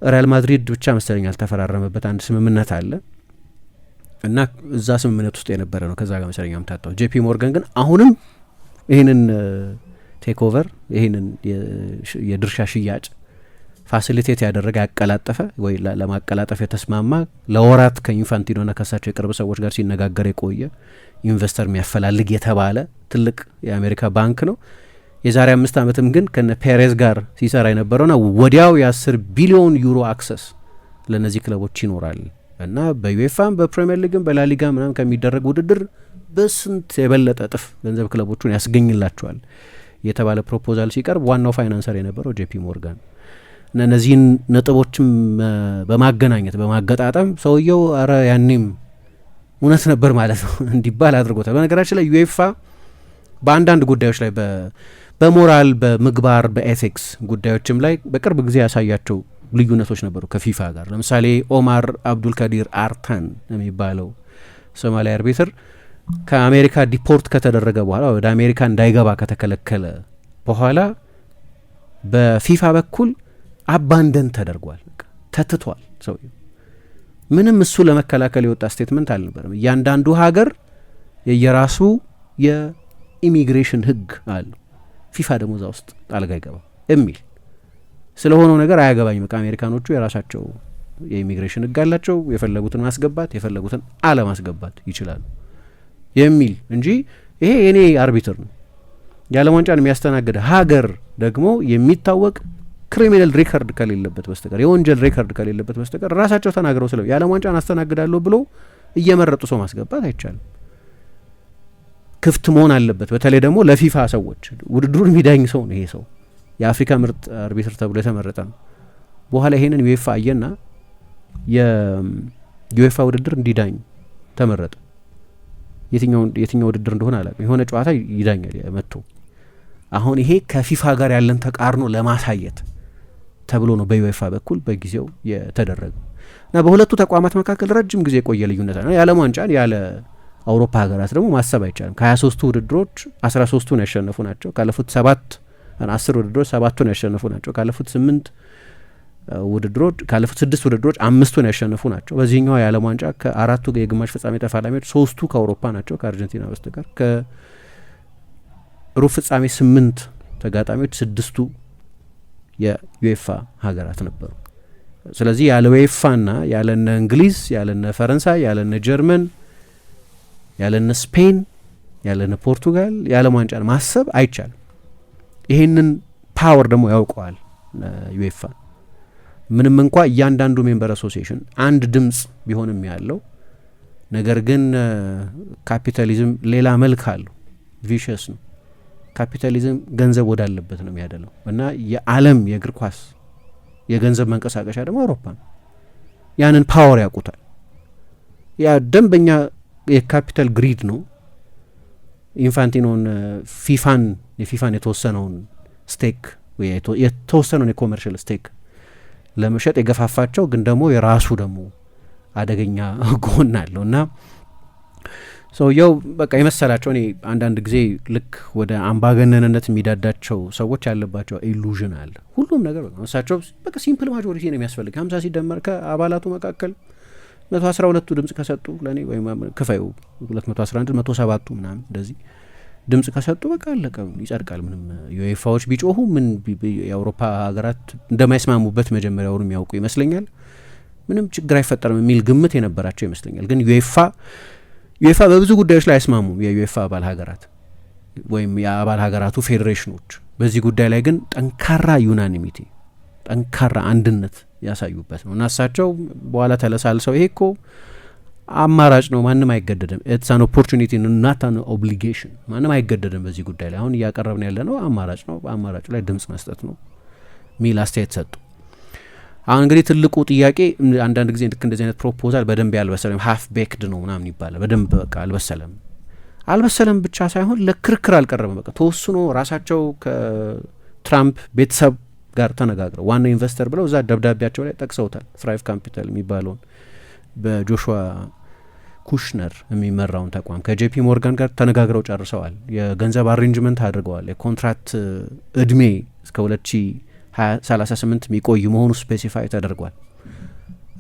ሪያል ማድሪድ ብቻ መሰለኝ ያልተፈራረመበት አንድ ስምምነት አለ እና እዛ ስምምነት ውስጥ የነበረ ነው። ከዛ ጋር መሰለኝ አምታታው። ጄፒ ሞርጋን ግን አሁንም ይህንን ቴክ ኦቨር ይህንን የድርሻ ሽያጭ ፋሲሊቴት ያደረገ ያቀላጠፈ ወይ ለማቀላጠፍ የተስማማ ለወራት ከኢንፋንቲኖና ከሳቸው የቅርብ ሰዎች ጋር ሲነጋገር የቆየ ኢንቨስተር የሚያፈላልግ የተባለ ትልቅ የአሜሪካ ባንክ ነው። የዛሬ 5 አመትም ግን ከነ ፔሬዝ ጋር ሲሰራ የነበረውና ወዲያው የ10 ቢሊዮን ዩሮ አክሰስ ለነዚህ ክለቦች ይኖራል እና በዩኤፋም በፕሪሚየር ሊግም በላሊጋ ምናምን ከሚደረግ ውድድር በስንት የበለጠ እጥፍ ገንዘብ ክለቦቹን ያስገኝላቸዋል የተባለ ፕሮፖዛል ሲቀርብ ዋናው ፋይናንሰር የነበረው ጄፒ ሞርጋን እና እነዚህን ነጥቦችም በማገናኘት በማገጣጠም ሰውየው አረ ያኔም እውነት ነበር ማለት ነው እንዲባል አድርጎታል። በነገራችን ላይ ዩኤፋ በአንዳንድ ጉዳዮች ላይ በሞራል በምግባር በኤቲክስ ጉዳዮችም ላይ በቅርብ ጊዜ ያሳያቸው ልዩነቶች ነበሩ ከፊፋ ጋር። ለምሳሌ ኦማር አብዱልካዲር አርታን የሚባለው ሶማሊያ አርቢትር ከአሜሪካ ዲፖርት ከተደረገ በኋላ ወደ አሜሪካ እንዳይገባ ከተከለከለ በኋላ በፊፋ በኩል አባንደን ተደርጓል፣ ተትቷል ሰውየው። ምንም እሱ ለመከላከል የወጣ ስቴትመንት አልነበረም። እያንዳንዱ ሀገር የየራሱ የኢሚግሬሽን ህግ አለው፣ ፊፋ ደግሞ እዛ ውስጥ ጣልቃ አይገባም የሚል ስለሆነው ነገር አያገባኝም። በቃ አሜሪካኖቹ የራሳቸው የኢሚግሬሽን ህግ አላቸው፣ የፈለጉትን ማስገባት የፈለጉትን አለማስገባት ይችላሉ የሚል እንጂ ይሄ የኔ አርቢትር ነው። የዓለም ዋንጫን የሚያስተናግድ ሀገር ደግሞ የሚታወቅ ክሪሚናል ሪከርድ ከሌለበት በስተቀር የወንጀል ሪከርድ ከሌለበት በስተቀር ራሳቸው ተናግረው ስለ የዓለም ዋንጫን አስተናግዳለሁ ብሎ እየመረጡ ሰው ማስገባት አይቻልም። ክፍት መሆን አለበት። በተለይ ደግሞ ለፊፋ ሰዎች ውድድሩን የሚዳኝ ሰው ነው ይሄ ሰው። የአፍሪካ ምርጥ አርቢትር ተብሎ የተመረጠ ነው። በኋላ ይሄንን ዩኤፋ አየና የዩኤፋ ውድድር እንዲዳኝ ተመረጠ። የትኛው ውድድር እንደሆነ አላውቅም። የሆነ ጨዋታ ይዳኛል መጥቶ። አሁን ይሄ ከፊፋ ጋር ያለን ተቃርኖ ለማሳየት ተብሎ ነው በዩኤፋ በኩል በጊዜው የተደረገው እና በሁለቱ ተቋማት መካከል ረጅም ጊዜ የቆየ ልዩነት ነው። የዓለም ዋንጫን ያለ አውሮፓ ሀገራት ደግሞ ማሰብ አይቻልም። ከ23ቱ ውድድሮች 13ቱን ያሸነፉ ናቸው። ካለፉት 10 ውድድሮች 7ቱን ያሸነፉ ናቸው። ካለፉት 6 ውድድሮች 5ቱን ያሸነፉ ናቸው። በዚህኛው የዓለም ዋንጫ ከ4ቱ የግማሽ ፍጻሜ ተፋላሚዎች 3ቱ ከአውሮፓ ናቸው ከአርጀንቲና በስተቀር። ከሩብ ፍጻሜ 8 ተጋጣሚዎች 6ቱ የዩኤፋ ሀገራት ነበሩ። ስለዚህ ያለ ዩኤፋና ያለነ እንግሊዝ፣ ያለነ ፈረንሳይ፣ ያለነ ጀርመን፣ ያለነ ስፔን፣ ያለነ ፖርቱጋል የዓለም ዋንጫን ማሰብ አይቻልም። ይሄንን ፓወር ደግሞ ያውቀዋል ዩኤፋ። ምንም እንኳ እያንዳንዱ ሜምበር አሶሲዬሽን አንድ ድምጽ ቢሆንም ያለው ነገር ግን ካፒታሊዝም ሌላ መልክ አለው፣ ቪሸስ ነው። ካፒታሊዝም ገንዘብ ወዳለበት ነው የሚያደለው እና የዓለም የእግር ኳስ የገንዘብ መንቀሳቀሻ ደግሞ አውሮፓ ነው። ያንን ፓወር ያውቁታል። ያ ደንበኛ የካፒታል ግሪድ ነው። ኢንፋንቲኖን የፊፋን የተወሰነውን ስቴክ የተወሰነውን የኮመርሻል ስቴክ ለመሸጥ የገፋፋቸው ግን ደግሞ የራሱ ደግሞ አደገኛ ጎን አለው እና ሰውየው በቃ የመሰላቸው እኔ አንዳንድ ጊዜ ልክ ወደ አምባገነንነት የሚዳዳቸው ሰዎች ያለባቸው ኢሉዥን አለ። ሁሉም ነገር እሳቸው በቃ ሲምፕል ማጆሪቲ ነው የሚያስፈልግ 50 ሲደመር ከአባላቱ መካከል 112ቱ ድምጽ ከሰጡ ለኔ ወይም ክፈዩ 211 107ቱ ምናምን እንደዚህ ድምጽ ከሰጡ በቃ አለቀ፣ ይጸድቃል። ምንም ዩኤፋዎች ቢጮሁ ምን የአውሮፓ ሀገራት እንደማይስማሙበት መጀመሪያውኑ የሚያውቁ ይመስለኛል። ምንም ችግር አይፈጠርም የሚል ግምት የነበራቸው ይመስለኛል። ግን ዩኤፋ በብዙ ጉዳዮች ላይ አይስማሙም። የዩኤፋ አባል ሀገራት ወይም የአባል ሀገራቱ ፌዴሬሽኖች በዚህ ጉዳይ ላይ ግን ጠንካራ ዩናኒሚቲ፣ ጠንካራ አንድነት ያሳዩበት ነው እና እሳቸው በኋላ ተለሳልሰው ይሄ እኮ አማራጭ ነው፣ ማንም አይገደድም፣ ኢትስ አን ኦፖርቹኒቲ ናት አን ኦብሊጌሽን፣ ማንም አይገደድም በዚህ ጉዳይ ላይ አሁን እያቀረብን ያለ ነው አማራጭ ነው፣ በአማራጩ ላይ ድምጽ መስጠት ነው ሚል አስተያየት ሰጡ። አሁን እንግዲህ ትልቁ ጥያቄ አንዳንድ ጊዜ ልክ እንደዚህ አይነት ፕሮፖዛል በደንብ ያልበሰለም ሀፍ ቤክድ ነው ምናምን ይባላል። በደንብ በቃ አልበሰለም ብቻ ሳይሆን ለክርክር አልቀረበም። በቃ ተወስኖ ራሳቸው ከትራምፕ ቤተሰብ ጋር ተነጋግረው ዋና ኢንቨስተር ብለው እዛ ደብዳቤያቸው ላይ ጠቅሰውታል። ትራይቭ ካፒታል የሚባለውን በጆሹዋ ኩሽነር የሚመራውን ተቋም ከጄፒ ሞርጋን ጋር ተነጋግረው ጨርሰዋል። የገንዘብ አሬንጅመንት አድርገዋል። የኮንትራክት እድሜ እስከ 2038 የሚቆይ መሆኑ ስፔሲፋይ ተደርጓል።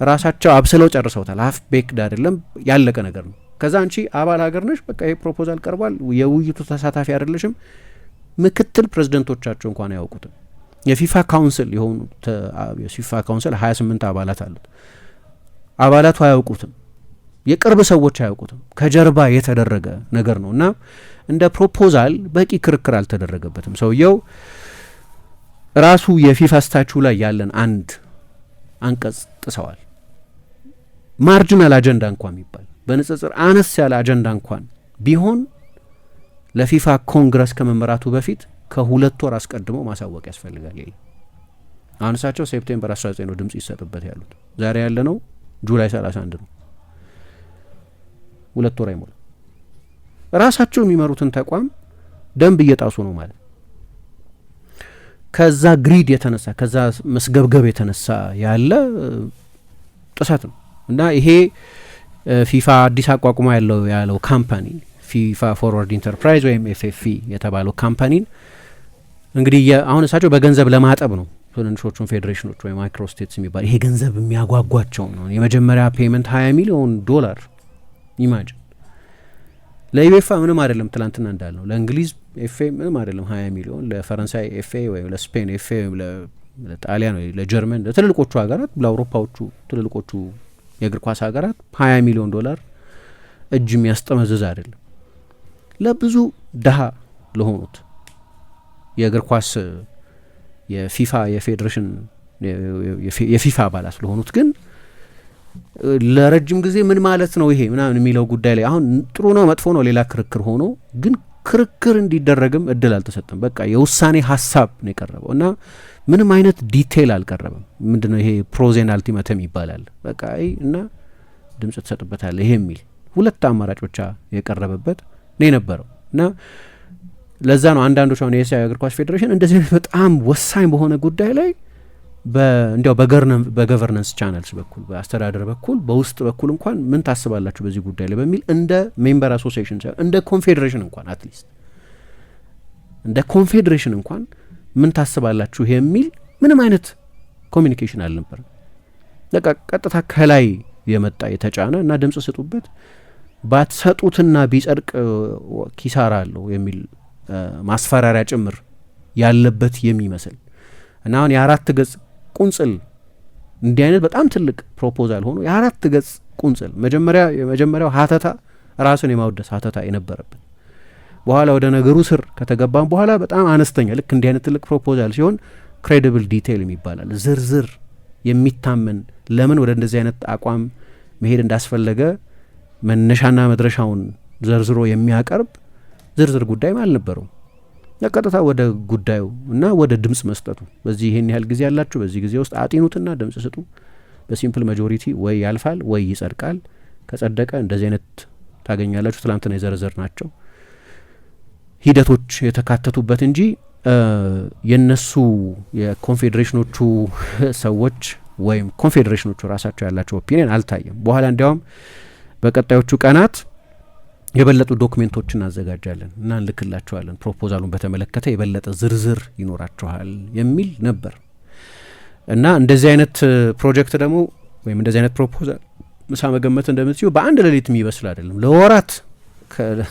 ራሳቸው አብስለው ጨርሰውታል። ሀፍ ቤክድ አይደለም፣ ያለቀ ነገር ነው። ከዛ አንቺ አባል ሀገር ነሽ፣ በቃ ይሄ ፕሮፖዛል ቀርቧል፣ የውይይቱ ተሳታፊ አይደለሽም። ምክትል ፕሬዚደንቶቻቸው እንኳን አያውቁትም። የፊፋ ካውንስል የሆኑት የፊፋ ካውንስል 28 አባላት አሉት። አባላቱ አያውቁትም፣ የቅርብ ሰዎች አያውቁትም። ከጀርባ የተደረገ ነገር ነው እና እንደ ፕሮፖዛል በቂ ክርክር አልተደረገበትም። ሰውየው ራሱ የፊፋ ስታቹ ላይ ያለን አንድ አንቀጽ ጥሰዋል። ማርጂናል አጀንዳ እንኳን የሚባል በንጽጽር አነስ ያለ አጀንዳ እንኳን ቢሆን ለፊፋ ኮንግረስ ከመመራቱ በፊት ከ2 ወር አስቀድሞ ማሳወቅ ያስፈልጋል። ይሄ አሁን እሳቸው ሴፕቴምበር 19 ነው ድምጽ ይሰጥበት ያሉት። ዛሬ ያለ ነው ጁላይ 31 ነው። 2 ወር አይሞላ። ራሳቸው የሚመሩትን ተቋም ደንብ እየጣሱ ነው ማለት። ከዛ ግሪድ የተነሳ ከዛ መስገብገብ የተነሳ ያለ ጥሰት ነው እና ይሄ ፊፋ አዲስ አቋቁሞ ያለው ካምፓኒ ፊፋ ፎርዋርድ ኢንተርፕራይዝ ወይም ኤፍኤፍኢ የተባለው ካምፓኒን እንግዲህ አሁን እሳቸው በገንዘብ ለማጠብ ነው ትንንሾቹን ፌዴሬሽኖች ወይ ማይክሮ ስቴትስ የሚባል ይሄ ገንዘብ የሚያጓጓቸው ነው። የመጀመሪያ ፔመንት $20 ሚሊዮን ኢማጅን ለዩኤፋ ምንም አይደለም። ትላንትና እንዳልነው ለእንግሊዝ ኤፍኤ ምንም አይደለም 20 ሚሊዮን፣ ለፈረንሳይ ኤፍኤ ወይ ለስፔን ኤፍኤ ወይ ለጣሊያን ወይ ለጀርመን ለትልልቆቹ ሀገራት ለአውሮፓዎቹ ትልልቆቹ የእግር ኳስ ሀገራት $20 ሚሊዮን እጅ የሚያስጠመዝዝ አይደለም። ለብዙ ድሀ ለሆኑት የእግር ኳስ የፊፋ የፌዴሬሽን የፊፋ አባላት ለሆኑት ግን ለረጅም ጊዜ ምን ማለት ነው ይሄ ምናምን የሚለው ጉዳይ ላይ አሁን ጥሩ ነው መጥፎ ነው ሌላ ክርክር ሆኖ ግን ክርክር እንዲደረግም እድል አልተሰጠም። በቃ የውሳኔ ሀሳብ ነው የቀረበው እና ምንም አይነት ዲቴይል አልቀረበም። ምንድነው ይሄ ፕሮዜን አልቲመተም ይባላል። በቃ እና ድምጽ ተሰጥበታል ይሄ የሚል ሁለት አማራጭ ብቻ የቀረበበት ነው የነበረው እና ለዛ ነው አንዳንዶች አሁን የኤስያ እግር ኳስ ፌዴሬሽን እንደዚህ በጣም ወሳኝ በሆነ ጉዳይ ላይ እንዲያው በገቨርነንስ ቻነልስ በኩል በአስተዳደር በኩል በውስጥ በኩል እንኳን ምን ታስባላችሁ በዚህ ጉዳይ ላይ በሚል እንደ ሜምበር አሶሲዬሽን እንደ ኮንፌዴሬሽን እንኳን አትሊስት እንደ ኮንፌዴሬሽን እንኳን ምን ታስባላችሁ የሚል ምንም አይነት ኮሚኒኬሽን አልነበረም። በቃ ቀጥታ ከላይ የመጣ የተጫነ እና ድምጽ ስጡበት ባትሰጡትና ቢጸድቅ ኪሳራ አለው የሚል ማስፈራሪያ ጭምር ያለበት የሚመስል እና አሁን የ4 ገጽ ቁንጽል እንዲህ አይነት በጣም ትልቅ ፕሮፖዛል ሆኖ የ4 ገጽ ቁንጽል የመጀመሪያው ሀተታ ራሱን የማውደስ ሀተታ የነበረበት በኋላ ወደ ነገሩ ስር ከተገባም በኋላ በጣም አነስተኛ ልክ እንዲህ አይነት ትልቅ ፕሮፖዛል ሲሆን ክሬዲብል ዲቴይል የሚባላል ዝርዝር የሚታመን ለምን ወደ እንደዚህ አይነት አቋም መሄድ እንዳስፈለገ መነሻና መድረሻውን ዘርዝሮ የሚያቀርብ ዝርዝር ጉዳይ አልነበረው። ቀጥታ ወደ ጉዳዩ እና ወደ ድምጽ መስጠቱ በዚህ ይሄን ያህል ጊዜ ያላችሁ በዚህ ጊዜ ውስጥ አጢኑትና ድምጽ ስጡ። በሲምፕል ማጆሪቲ ወይ ያልፋል ወይ ይጸድቃል። ከጸደቀ እንደዚህ አይነት ታገኛላችሁ። ትላንትና የዘረዘር ናቸው ሂደቶች የተካተቱበት እንጂ የነሱ የኮንፌዴሬሽኖቹ ሰዎች ወይም ኮንፌዴሬሽኖቹ ራሳቸው ያላቸው ኦፒኒየን አልታየም። በኋላ እንዲያውም በቀጣዮቹ ቀናት የበለጡ ዶክሜንቶችን እናዘጋጃለን እና እንልክላቸዋለን ፕሮፖዛሉን በተመለከተ የበለጠ ዝርዝር ይኖራቸዋል የሚል ነበር እና እንደዚህ አይነት ፕሮጀክት ደግሞ ወይም እንደዚህ አይነት ፕሮፖዛል ምሳ መገመት እንደምትችሉ በአንድ ሌሊት የሚበስል አይደለም። ለወራት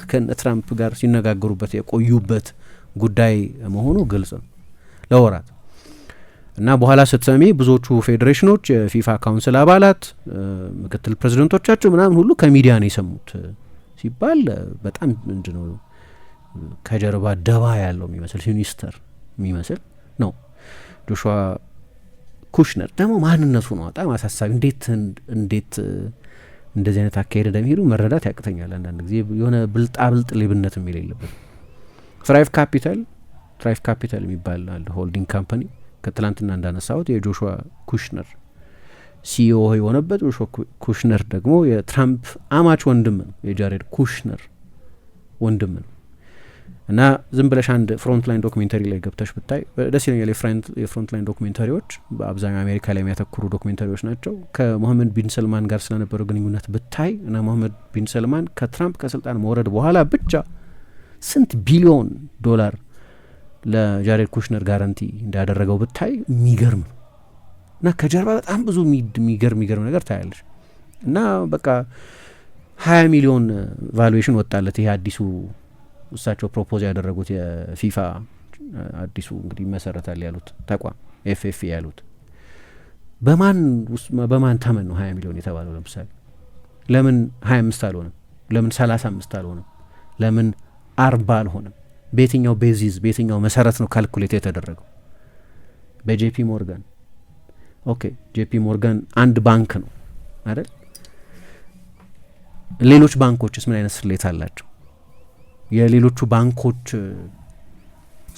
ከነ ትራምፕ ጋር ሲነጋገሩበት የቆዩበት ጉዳይ መሆኑ ግልጽ ነው። ለወራት እና በኋላ ስትሰሚ ብዙዎቹ ፌዴሬሽኖች የፊፋ ካውንስል አባላት ምክትል ፕሬዚደንቶቻቸው ምናምን ሁሉ ከሚዲያ ነው የሰሙት ሲባል በጣም ምንድነው ከጀርባ ደባ ያለው የሚመስል ሲኒስተር የሚመስል ነው። ጆሹዋ ኩሽነር ደግሞ ማንነቱ ነው በጣም አሳሳቢ። እንዴት እንደዚህ አይነት አካሄድ እንደሚሄዱ መረዳት ያቅተኛል። አንዳንድ ጊዜ የሆነ ብልጣብልጥ ሌብነት የሚል የለበት። ትራይቭ ካፒታል የሚባል አለ ሆልዲንግ ካምፓኒ ከትላንትና እንዳነሳሁት የጆሹዋ ኩሽነር ሲኢኦ የሆነበት ጆሹዋ ኩሽነር ደግሞ የትራምፕ አማች ወንድም ነው፣ የጃሬድ ኩሽነር ወንድም ነው እና ዝም ብለሽ አንድ ፍሮንት ላይን ዶክሜንተሪ ላይ ገብተሽ ብታይ ደስ ይለኛል። የፍሮንት ላይን ዶክሜንተሪዎች በአብዛኛው አሜሪካ ላይ የሚያተኩሩ ዶክሜንተሪዎች ናቸው። ከሞሐመድ ቢን ሰልማን ጋር ስለነበረው ግንኙነት ብታይ እና ሞሐመድ ቢን ሰልማን ከትራምፕ ከስልጣን መውረድ በኋላ ብቻ ስንት ቢሊዮን ዶላር ለጃሬድ ኩሽነር ጋራንቲ እንዳደረገው ብታይ የሚገርም ነው እና ከጀርባ በጣም ብዙ የሚገርም ነገር ታያለሽ እና በቃ 20 ሚሊዮን ቫሉዌሽን ወጣለት ይሄ አዲሱ እሳቸው ፕሮፖዝ ያደረጉት የፊፋ አዲሱ እንግዲህ መሰረታል ያሉት ተቋም ኤፍኤፍ ያሉት በማን ተመን ነው 20 ሚሊዮን የተባለው? ለምሳሌ ለምን 25 አልሆነም? ለምን 35 አልሆነም? ለምን 40 አልሆነም? በየትኛው ቤዚስ በየትኛው መሰረት ነው ካልኩሌት የተደረገው? በጄፒ ሞርጋን ኦኬ፣ ጄፒ ሞርጋን አንድ ባንክ ነው አይደል? ሌሎች ባንኮችስ ምን አይነት ስሌት አላቸው? የሌሎቹ ባንኮች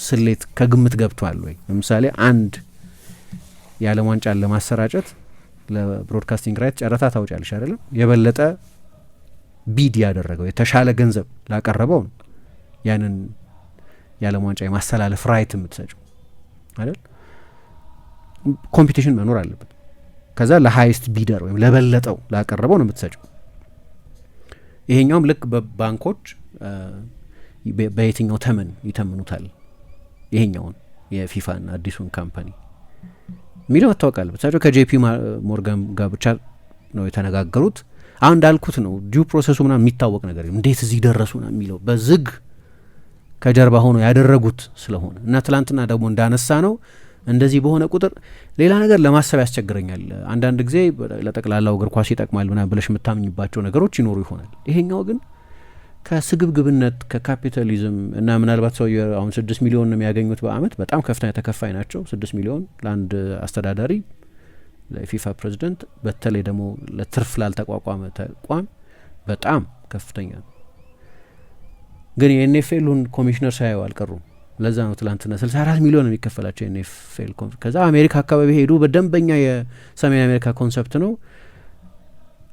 ስሌት ከግምት ገብቷል ወይ? ለምሳሌ አንድ የዓለም ዋንጫን ለማሰራጨት ለብሮድካስቲንግ ራይት ጨረታ ታውጫለሽ አይደለም? የበለጠ ቢድ ያደረገው የተሻለ ገንዘብ ላቀረበው ነው ያንን የዓለም ዋንጫ የማስተላለፍ ራይት የምትሰጪው አይደል? ኮምፒቲሽን መኖር አለበት። ከዛ ለሃይስት ቢደር ወይም ለበለጠው ላቀረበው ነው የምትሰጪው። ይሄኛውም ልክ በባንኮች በየትኛው ተመን ይተምኑታል ይሄኛውን የፊፋና አዲሱን ካምፓኒ የሚለው መታወቅ አለበት። እሳቸው ከጄፒ ሞርጋን ጋር ብቻ ነው የተነጋገሩት። አሁን እንዳልኩት ነው ዲው ፕሮሰሱ ምናምን የሚታወቅ ነገር እንዴት እዚህ ደረሱ ነው የሚለው በዝግ ከጀርባ ሆኖ ያደረጉት ስለሆነ እና ትላንትና ደግሞ እንዳነሳ ነው እንደዚህ በሆነ ቁጥር ሌላ ነገር ለማሰብ ያስቸግረኛል። አንዳንድ ጊዜ ለጠቅላላው እግር ኳስ ይጠቅማል ምናምን ብለሽ የምታምኝባቸው ነገሮች ይኖሩ ይሆናል። ይሄኛው ግን ከስግብግብነት ከካፒታሊዝም እና ምናልባት ሰው አሁን 6 ሚሊዮን ነው የሚያገኙት በአመት በጣም ከፍተኛ ተከፋይ ናቸው። 6 ሚሊዮን ለአንድ አስተዳዳሪ ለፊፋ ፕሬዚደንት በተለይ ደግሞ ለትርፍ ላልተቋቋመ ተቋም በጣም ከፍተኛ ነው። ግን የኤንኤፍኤሉን ኮሚሽነር ሳያዩ አልቀሩም። ለዛ ነው ትላንትና 64 ሚሊዮን የሚከፈላቸው የኤንኤፍኤል ከዛ አሜሪካ አካባቢ ሄዱ። በደንበኛ የሰሜን አሜሪካ ኮንሰፕት ነው።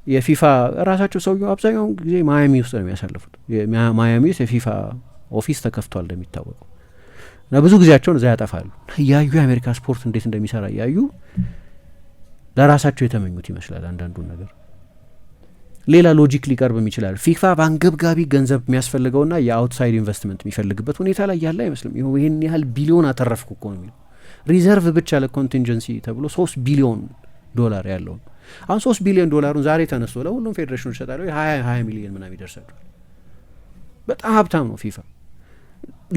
የፊፋ ራሳቸው ሰውየው አብዛኛውን ጊዜ ማያሚ ውስጥ ነው የሚያሳልፉት። ማያሚ ውስጥ የፊፋ ኦፊስ ተከፍቷል እንደሚታወቀው እና ብዙ ጊዜያቸውን እዛ ያጠፋሉ። እያዩ የአሜሪካ ስፖርት እንዴት እንደሚሰራ እያዩ ለራሳቸው የተመኙት ይመስላል አንዳንዱን ነገር። ሌላ ሎጂክ ሊቀርብም ይችላል። ፊፋ በአንገብጋቢ ገንዘብ የሚያስፈልገውና የአውትሳይድ ኢንቨስትመንት የሚፈልግበት ሁኔታ ላይ ያለ አይመስልም። ይህን ያህል ቢሊዮን አተረፍኩ እኮ ነው የሚለው። ሪዘርቭ ብቻ ለኮንቲንጀንሲ ተብሎ 3 ቢሊዮን ዶላር ያለው አሁን 3 ቢሊዮን ዶላሩን ዛሬ ተነስቶ ለሁሉም ፌዴሬሽኖች ይሰጣሉ። 20 ሚሊዮን ምናምን ይደርሳሉ። በጣም ሀብታም ነው ፊፋ።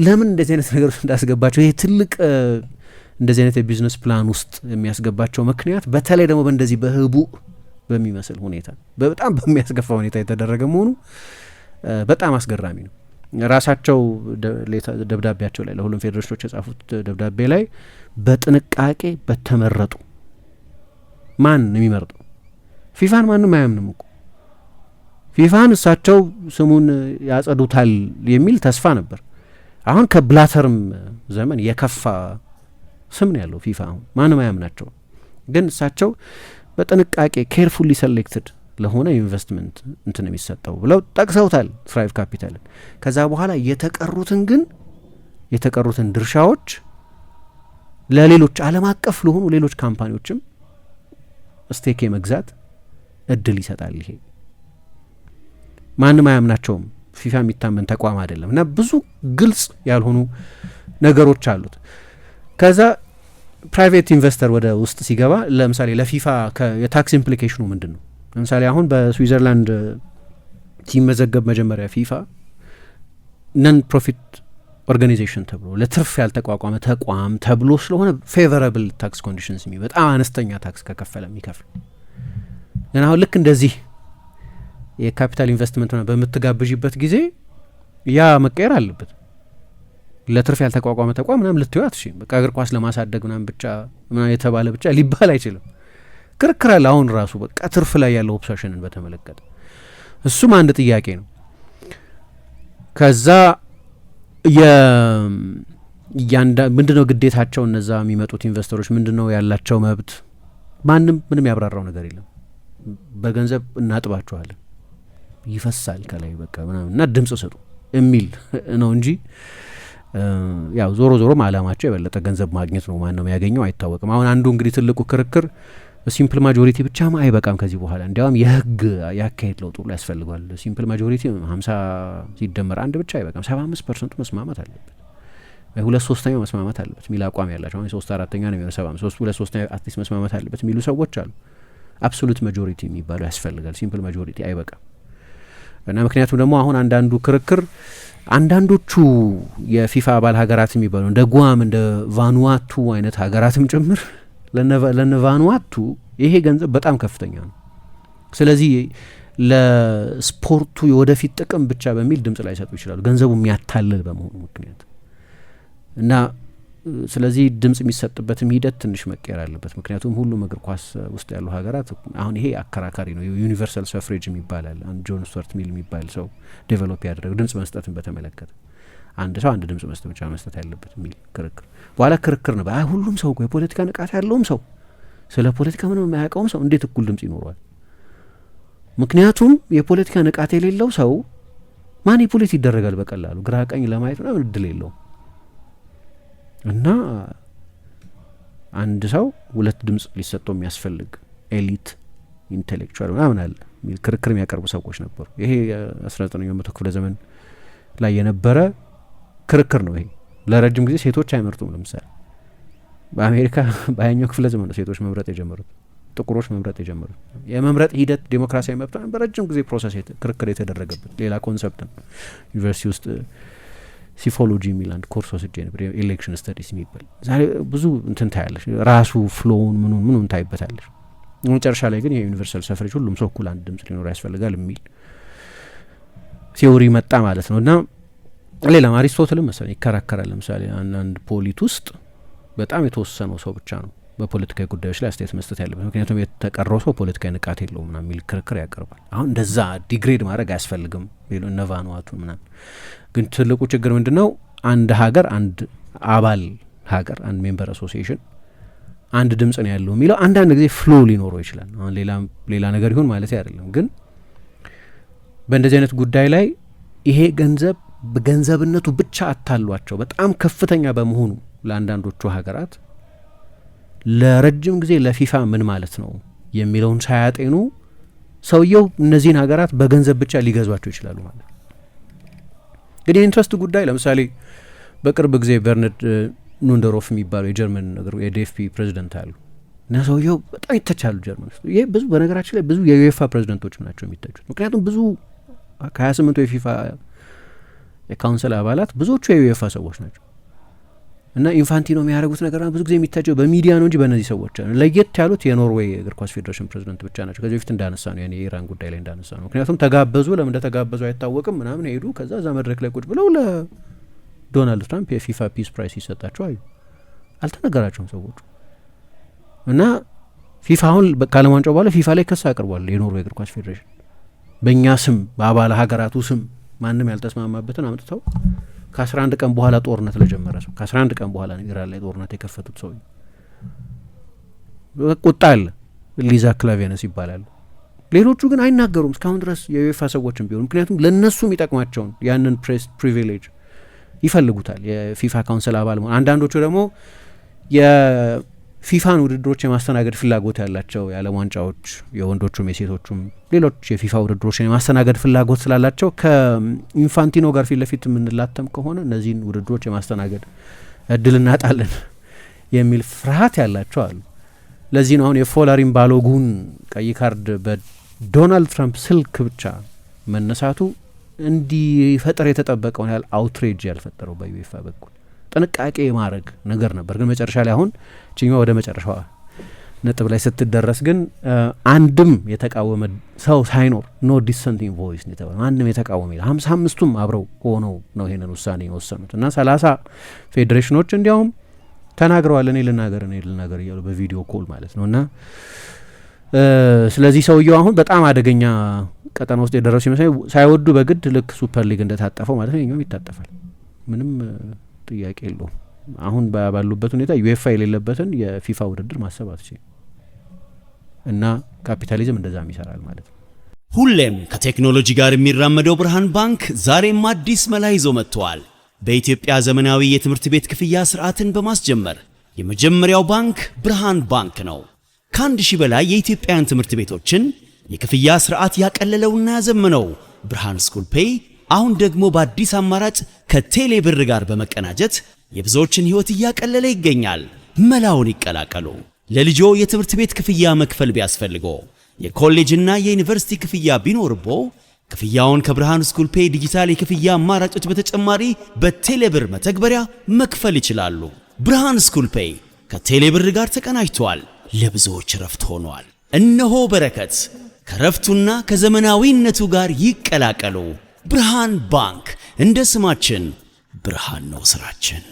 ለምን እንደዚህ አይነት ነገሮች እንዳስገባቸው ይሄ ትልቅ እንደዚህ አይነት የቢዝነስ ፕላን ውስጥ የሚያስገባቸው ምክንያት በተለይ ደግሞ በእንደዚህ በህቡ በሚመስል ሁኔታ በጣም በሚያስገፋ ሁኔታ የተደረገ መሆኑ በጣም አስገራሚ ነው። ራሳቸው ደብዳቤያቸው ላይ ለሁሉም ፌዴሬሽኖች የጻፉት ደብዳቤ ላይ በጥንቃቄ በተመረጡ ማን የሚመርጠው ፊፋን ማንም አያምንም እኮ ፊፋን እሳቸው ስሙን ያጸዱታል የሚል ተስፋ ነበር። አሁን ከብላተርም ዘመን የከፋ ስም ነው ያለው ፊፋ። አሁን ማንም አያምናቸው፣ ግን እሳቸው በጥንቃቄ ኬርፉሊ ሴሌክትድ ለሆነ ኢንቨስትመንት እንትን የሚሰጠው ብለው ጠቅሰውታል ትራይቭ ካፒታልን። ከዛ በኋላ የተቀሩትን ድርሻዎች ለሌሎች ዓለም አቀፍ ለሆኑ ሌሎች ካምፓኒዎችም ስቴክ የመግዛት እድል ይሰጣል። ይሄ ማንም አያምናቸውም። ፊፋ የሚታመን ተቋም አይደለም እና ብዙ ግልጽ ያልሆኑ ነገሮች አሉት። ከዛ ፕራይቬት ኢንቨስተር ወደ ውስጥ ሲገባ ለምሳሌ ለፊፋ የታክስ ኢምፕሊኬሽኑ ምንድን ነው? ለምሳሌ አሁን በስዊዘርላንድ ሲመዘገብ መጀመሪያ ፊፋ ነን ፕሮፊት ኦርጋናይዜሽን ተብሎ ለትርፍ ያልተቋቋመ ተቋም ተብሎ ስለሆነ ፌቨራብል ታክስ ኮንዲሽንስ በጣም አነስተኛ ታክስ ከከፈለ የሚከፍል ግን አሁን ልክ እንደዚህ የካፒታል ኢንቨስትመንት በምትጋብዥበት ጊዜ ያ መቀየር አለበት። ለትርፍ ያልተቋቋመ ተቋም ምናምን ልትይዋት እሺ በቃ እግር ኳስ ለማሳደግ ምናምን ብቻ ምናምን የተባለ ብቻ ሊባል አይችልም። ክርክር አለ አሁን ራሱ በቃ ትርፍ ላይ ያለው ኦብሰሽንን በተመለከተ እሱም አንድ ጥያቄ ነው። ከዛ ምንድነው ግዴታቸው እነዛ የሚመጡት ኢንቨስተሮች ምንድነው ያላቸው መብት? ማንም ምንም ያብራራው ነገር የለም። በገንዘብ እናጥባቸዋለን ይፈሳል ከላይ በቃ ምናምን እና ድምጽ ስጡ የሚል ነው እንጂ ያው ዞሮ ዞሮም አላማቸው የበለጠ ገንዘብ ማግኘት ነው። ማን ነው የሚያገኘው አይታወቅም። አሁን አንዱ እንግዲህ ትልቁ ክርክር ሲምፕል ማጆሪቲ ብቻማ አይበቃም ከዚህ በኋላ እንዲያውም የህግ ያካሄድ ለውጥ ሁሉ ያስፈልጓል። ሲምፕል ማጆሪቲ 50 ሲደመር አንድ ብቻ አይበቃም፣ 75% መስማማት አለበት ወይ 2/3 መስማማት አለበት የሚል አቋም ያላቸው አሁን 3/4 ነው የሚሆነው 75 2/3 አትሊስት መስማማት አለበት የሚሉ ሰዎች አሉ። አብሶሉት ማጆሪቲ የሚባለው ያስፈልጋል፣ ሲምፕል ማጆሪቲ አይበቃም። እና ምክንያቱም ደግሞ አሁን አንዳንዱ ክርክር አንዳንዶቹ የፊፋ አባል ሀገራት የሚባሉ እንደ ጓም እንደ ቫኑዋቱ አይነት ሀገራትም ጭምር ለነ ቫኑዋቱ ይሄ ገንዘብ በጣም ከፍተኛ ነው። ስለዚህ ለስፖርቱ የወደፊት ጥቅም ብቻ በሚል ድምጽ ላይ ሰጡ ይችላሉ ገንዘቡ የሚያታልል በመሆኑ ምክንያት እና ስለዚህ ድምጽ የሚሰጥበትም ሂደት ትንሽ መቀየር አለበት። ምክንያቱም ሁሉም እግር ኳስ ውስጥ ያሉ ሀገራት አሁን ይሄ አከራካሪ ነው። ዩኒቨርሳል ሰፍሬጅ ይባላል። አንድ ጆን ስቱዋርት ሚል የሚባል ሰው ዴቨሎፕ ያደረገው ድምጽ መስጠትን በተመለከተ አንድ ሰው አንድ ድምጽ ብቻ መስጠት ያለበት የሚል ክርክር በኋላ ክርክር ነው። ሁሉም ሰው የፖለቲካ ንቃት ያለውም ሰው ስለ ፖለቲካ ምንም የማያውቀውም ሰው እንዴት እኩል ድምጽ ይኖረዋል? ምክንያቱም የፖለቲካ ንቃት የሌለው ሰው ማኒፑሌት ይደረጋል በቀላሉ ግራ ቀኝ ለማየት ምናምን እድል የለውም። እና አንድ ሰው ሁለት ድምጽ ሊሰጠው የሚያስፈልግ ኤሊት ኢንቴሌክቹዋል ምናምን አለ የሚል ክርክር የሚያቀርቡ ሰዎች ነበሩ። ይሄ 19ኛው መቶ ክፍለ ዘመን ላይ የነበረ ክርክር ነው። ይሄ ለረጅም ጊዜ ሴቶች አይመርጡም። ለምሳሌ በአሜሪካ በ20ኛው ክፍለ ዘመን ነው ሴቶች መምረጥ የጀመሩት፣ ጥቁሮች መምረጥ የጀመሩት። የመምረጥ ሂደት ዴሞክራሲያዊ መብት በረጅም ጊዜ ፕሮሰስ ክርክር የተደረገበት ሌላ ኮንሰፕት ነው። ዩኒቨርሲቲ ውስጥ ሲፎሎጂ የሚል አንድ ኮርስ ወስጄ ነበር፣ ኤሌክሽን ስተዲስ የሚባል። ዛሬ ብዙ እንትን ታያለሽ፣ ራሱ ፍሎውን ምኑን ታይበታለሽ። መጨረሻ ላይ ግን የዩኒቨርሳል ሰፍሬጅ ሁሉም ሰው እኩል አንድ ድምጽ ሊኖር ያስፈልጋል የሚል ቲዎሪ መጣ ማለት ነው። እና ሌላም አሪስቶትልም መሰለኝ ይከራከራል። ለምሳሌ አንድ ፖሊት ውስጥ በጣም የተወሰነው ሰው ብቻ ነው በፖለቲካዊ ጉዳዮች ላይ አስተያየት መስጠት ያለበት፣ ምክንያቱም የተቀረው ሰው ፖለቲካዊ ንቃት የለውም ና የሚል ክርክር ያቀርባል። አሁን እንደዛ ዲግሬድ ማድረግ አያስፈልግም እነ ቫኑዋቱን ምናምን። ግን ትልቁ ችግር ምንድን ነው? አንድ ሀገር አንድ አባል ሀገር አንድ ሜምበር አሶሲዬሽን አንድ ድምጽ ነው ያለው የሚለው አንዳንድ ጊዜ ፍሎ ሊኖረው ይችላል። አሁን ሌላ ነገር ይሁን ማለት አይደለም፣ ግን በእንደዚህ አይነት ጉዳይ ላይ ይሄ ገንዘብ በገንዘብነቱ ብቻ አታሏቸው በጣም ከፍተኛ በመሆኑ ለአንዳንዶቹ ሀገራት ለረጅም ጊዜ ለፊፋ ምን ማለት ነው የሚለውን ሳያጤኑ ሰውየው እነዚህን ሀገራት በገንዘብ ብቻ ሊገዟቸው ይችላሉ ማለት ነው። እንግዲህ የኢንትረስት ጉዳይ ለምሳሌ በቅርብ ጊዜ በርናርድ ኑንደሮፍ የሚባሉ የጀርመን ነገር የዲኤፍፒ ፕሬዚደንት አሉ እና ሰውየው በጣም ይተቻሉ ጀርመን ውስጥ። ይሄ ብዙ በነገራችን ላይ ብዙ የዩኤፋ ፕሬዚደንቶች ናቸው የሚተቹት። ምክንያቱም ብዙ ከ28ቱ የፊፋ የካውንስል አባላት ብዙዎቹ የዩኤፋ ሰዎች ናቸው እና ኢንፋንቲኖ የሚያደርጉት ነገር ብዙ ጊዜ የሚታጀው በሚዲያ ነው እንጂ በእነዚህ ሰዎች ለየት ያሉት የኖርዌይ እግር ኳስ ፌዴሬሽን ፕሬዚደንት ብቻ ናቸው። ከዚህ በፊት እንዳነሳ ነው ያኔ የኢራን ጉዳይ ላይ እንዳነሳ ነው። ምክንያቱም ተጋበዙ፣ ለምን እንደተጋበዙ አይታወቅም ምናምን ሄዱ። ከዛ እዛ መድረክ ላይ ቁጭ ብለው ለዶናልድ ትራምፕ የፊፋ ፒስ ፕራይስ ይሰጣቸው አዩ። አልተነገራቸውም ሰዎቹ እና ፊፋ አሁን ከዓለም ዋንጫው በኋላ ፊፋ ላይ ክስ አቅርቧል የኖርዌይ እግር ኳስ ፌዴሬሽን በእኛ ስም በአባል ሀገራቱ ስም ማንም ያልተስማማበትን አምጥተው ከ11 ቀን በኋላ ጦርነት ለጀመረ ሰው ከ11 ቀን በኋላ ኢራን ላይ ጦርነት የከፈቱት ሰው ቁጣ አለ። ሊዛ ክላቬነስ ይባላሉ። ሌሎቹ ግን አይናገሩም እስካሁን ድረስ የዩኤፋ ሰዎችም ቢሆኑ፣ ምክንያቱም ለነሱ የሚጠቅማቸውን ያንን ፕሬስ ፕሪቪሌጅ ይፈልጉታል የፊፋ ካውንስል አባል መሆን። አንዳንዶቹ ደግሞ የፊፋን ውድድሮች የማስተናገድ ፍላጎት ያላቸው የዓለም ዋንጫዎች የወንዶቹም የሴቶቹም ሌሎች የፊፋ ውድድሮችን የማስተናገድ ፍላጎት ስላላቸው ከኢንፋንቲኖ ጋር ፊት ለፊት የምንላተም ከሆነ እነዚህን ውድድሮች የማስተናገድ እድል እናጣለን የሚል ፍርሃት ያላቸው አሉ። ለዚህ ነው አሁን የፎላሪን ባሎጉን ቀይ ካርድ በዶናልድ ትራምፕ ስልክ ብቻ መነሳቱ እንዲፈጠር የተጠበቀውን ያህል አውትሬጅ ያልፈጠረው በዩኤፋ በኩል ጥንቃቄ የማድረግ ነገር ነበር። ግን መጨረሻ ላይ አሁን ችኛዋ ወደ መጨረሻዋ ነጥብ ላይ ስትደረስ ግን አንድም የተቃወመ ሰው ሳይኖር ኖ ዲሰንቲንግ ቮይስ ነው የተባለው። ማንም የተቃወመ የለም። 55ቱም አብረው ሆነው ነው ይሄንን ውሳኔ የወሰኑት እና 30 ፌዴሬሽኖች እንዲያውም ተናግረዋል። እኔ ልናገር እያሉ በቪዲዮ ኮል ማለት ነው። እና ስለዚህ ሰውየው አሁን በጣም አደገኛ ቀጠና ውስጥ የደረሱ ይመስላል። ሳይወዱ በግድ ልክ ሱፐር ሊግ እንደታጠፈው ማለት ነው ይኛውም ይታጠፋል። ምንም ጥያቄ የለውም። አሁን ባሉበት ሁኔታ ዩኤፋ የሌለበትን የፊፋ ውድድር ማሰብ አትችልም እና ካፒታሊዝም እንደዛም ይሰራል ማለት ነው። ሁሌም ከቴክኖሎጂ ጋር የሚራመደው ብርሃን ባንክ ዛሬም አዲስ መላ ይዞ መጥቷል። በኢትዮጵያ ዘመናዊ የትምህርት ቤት ክፍያ ስርዓትን በማስጀመር የመጀመሪያው ባንክ ብርሃን ባንክ ነው። ከ1000 በላይ የኢትዮጵያውያን ትምህርት ቤቶችን የክፍያ ስርዓት ያቀለለውና ያዘመነው ብርሃን ስኩል ፔይ አሁን ደግሞ በአዲስ አማራጭ ከቴሌ ብር ጋር በመቀናጀት የብዙዎችን ሕይወት እያቀለለ ይገኛል። መላውን ይቀላቀሉ። ለልጆ የትምህርት ቤት ክፍያ መክፈል ቢያስፈልጎ፣ የኮሌጅና የዩኒቨርሲቲ ክፍያ ቢኖርቦ ክፍያውን ከብርሃን ስኩል ፔይ ዲጂታል የክፍያ አማራጮች በተጨማሪ በቴሌ ብር መተግበሪያ መክፈል ይችላሉ። ብርሃን ስኩል ፔይ ከቴሌ ብር ጋር ተቀናጅቷል። ለብዙዎች ረፍት ሆኗል። እነሆ በረከት ከረፍቱና ከዘመናዊነቱ ጋር ይቀላቀሉ። ብርሃን ባንክ እንደ ስማችን ብርሃን ነው ስራችን።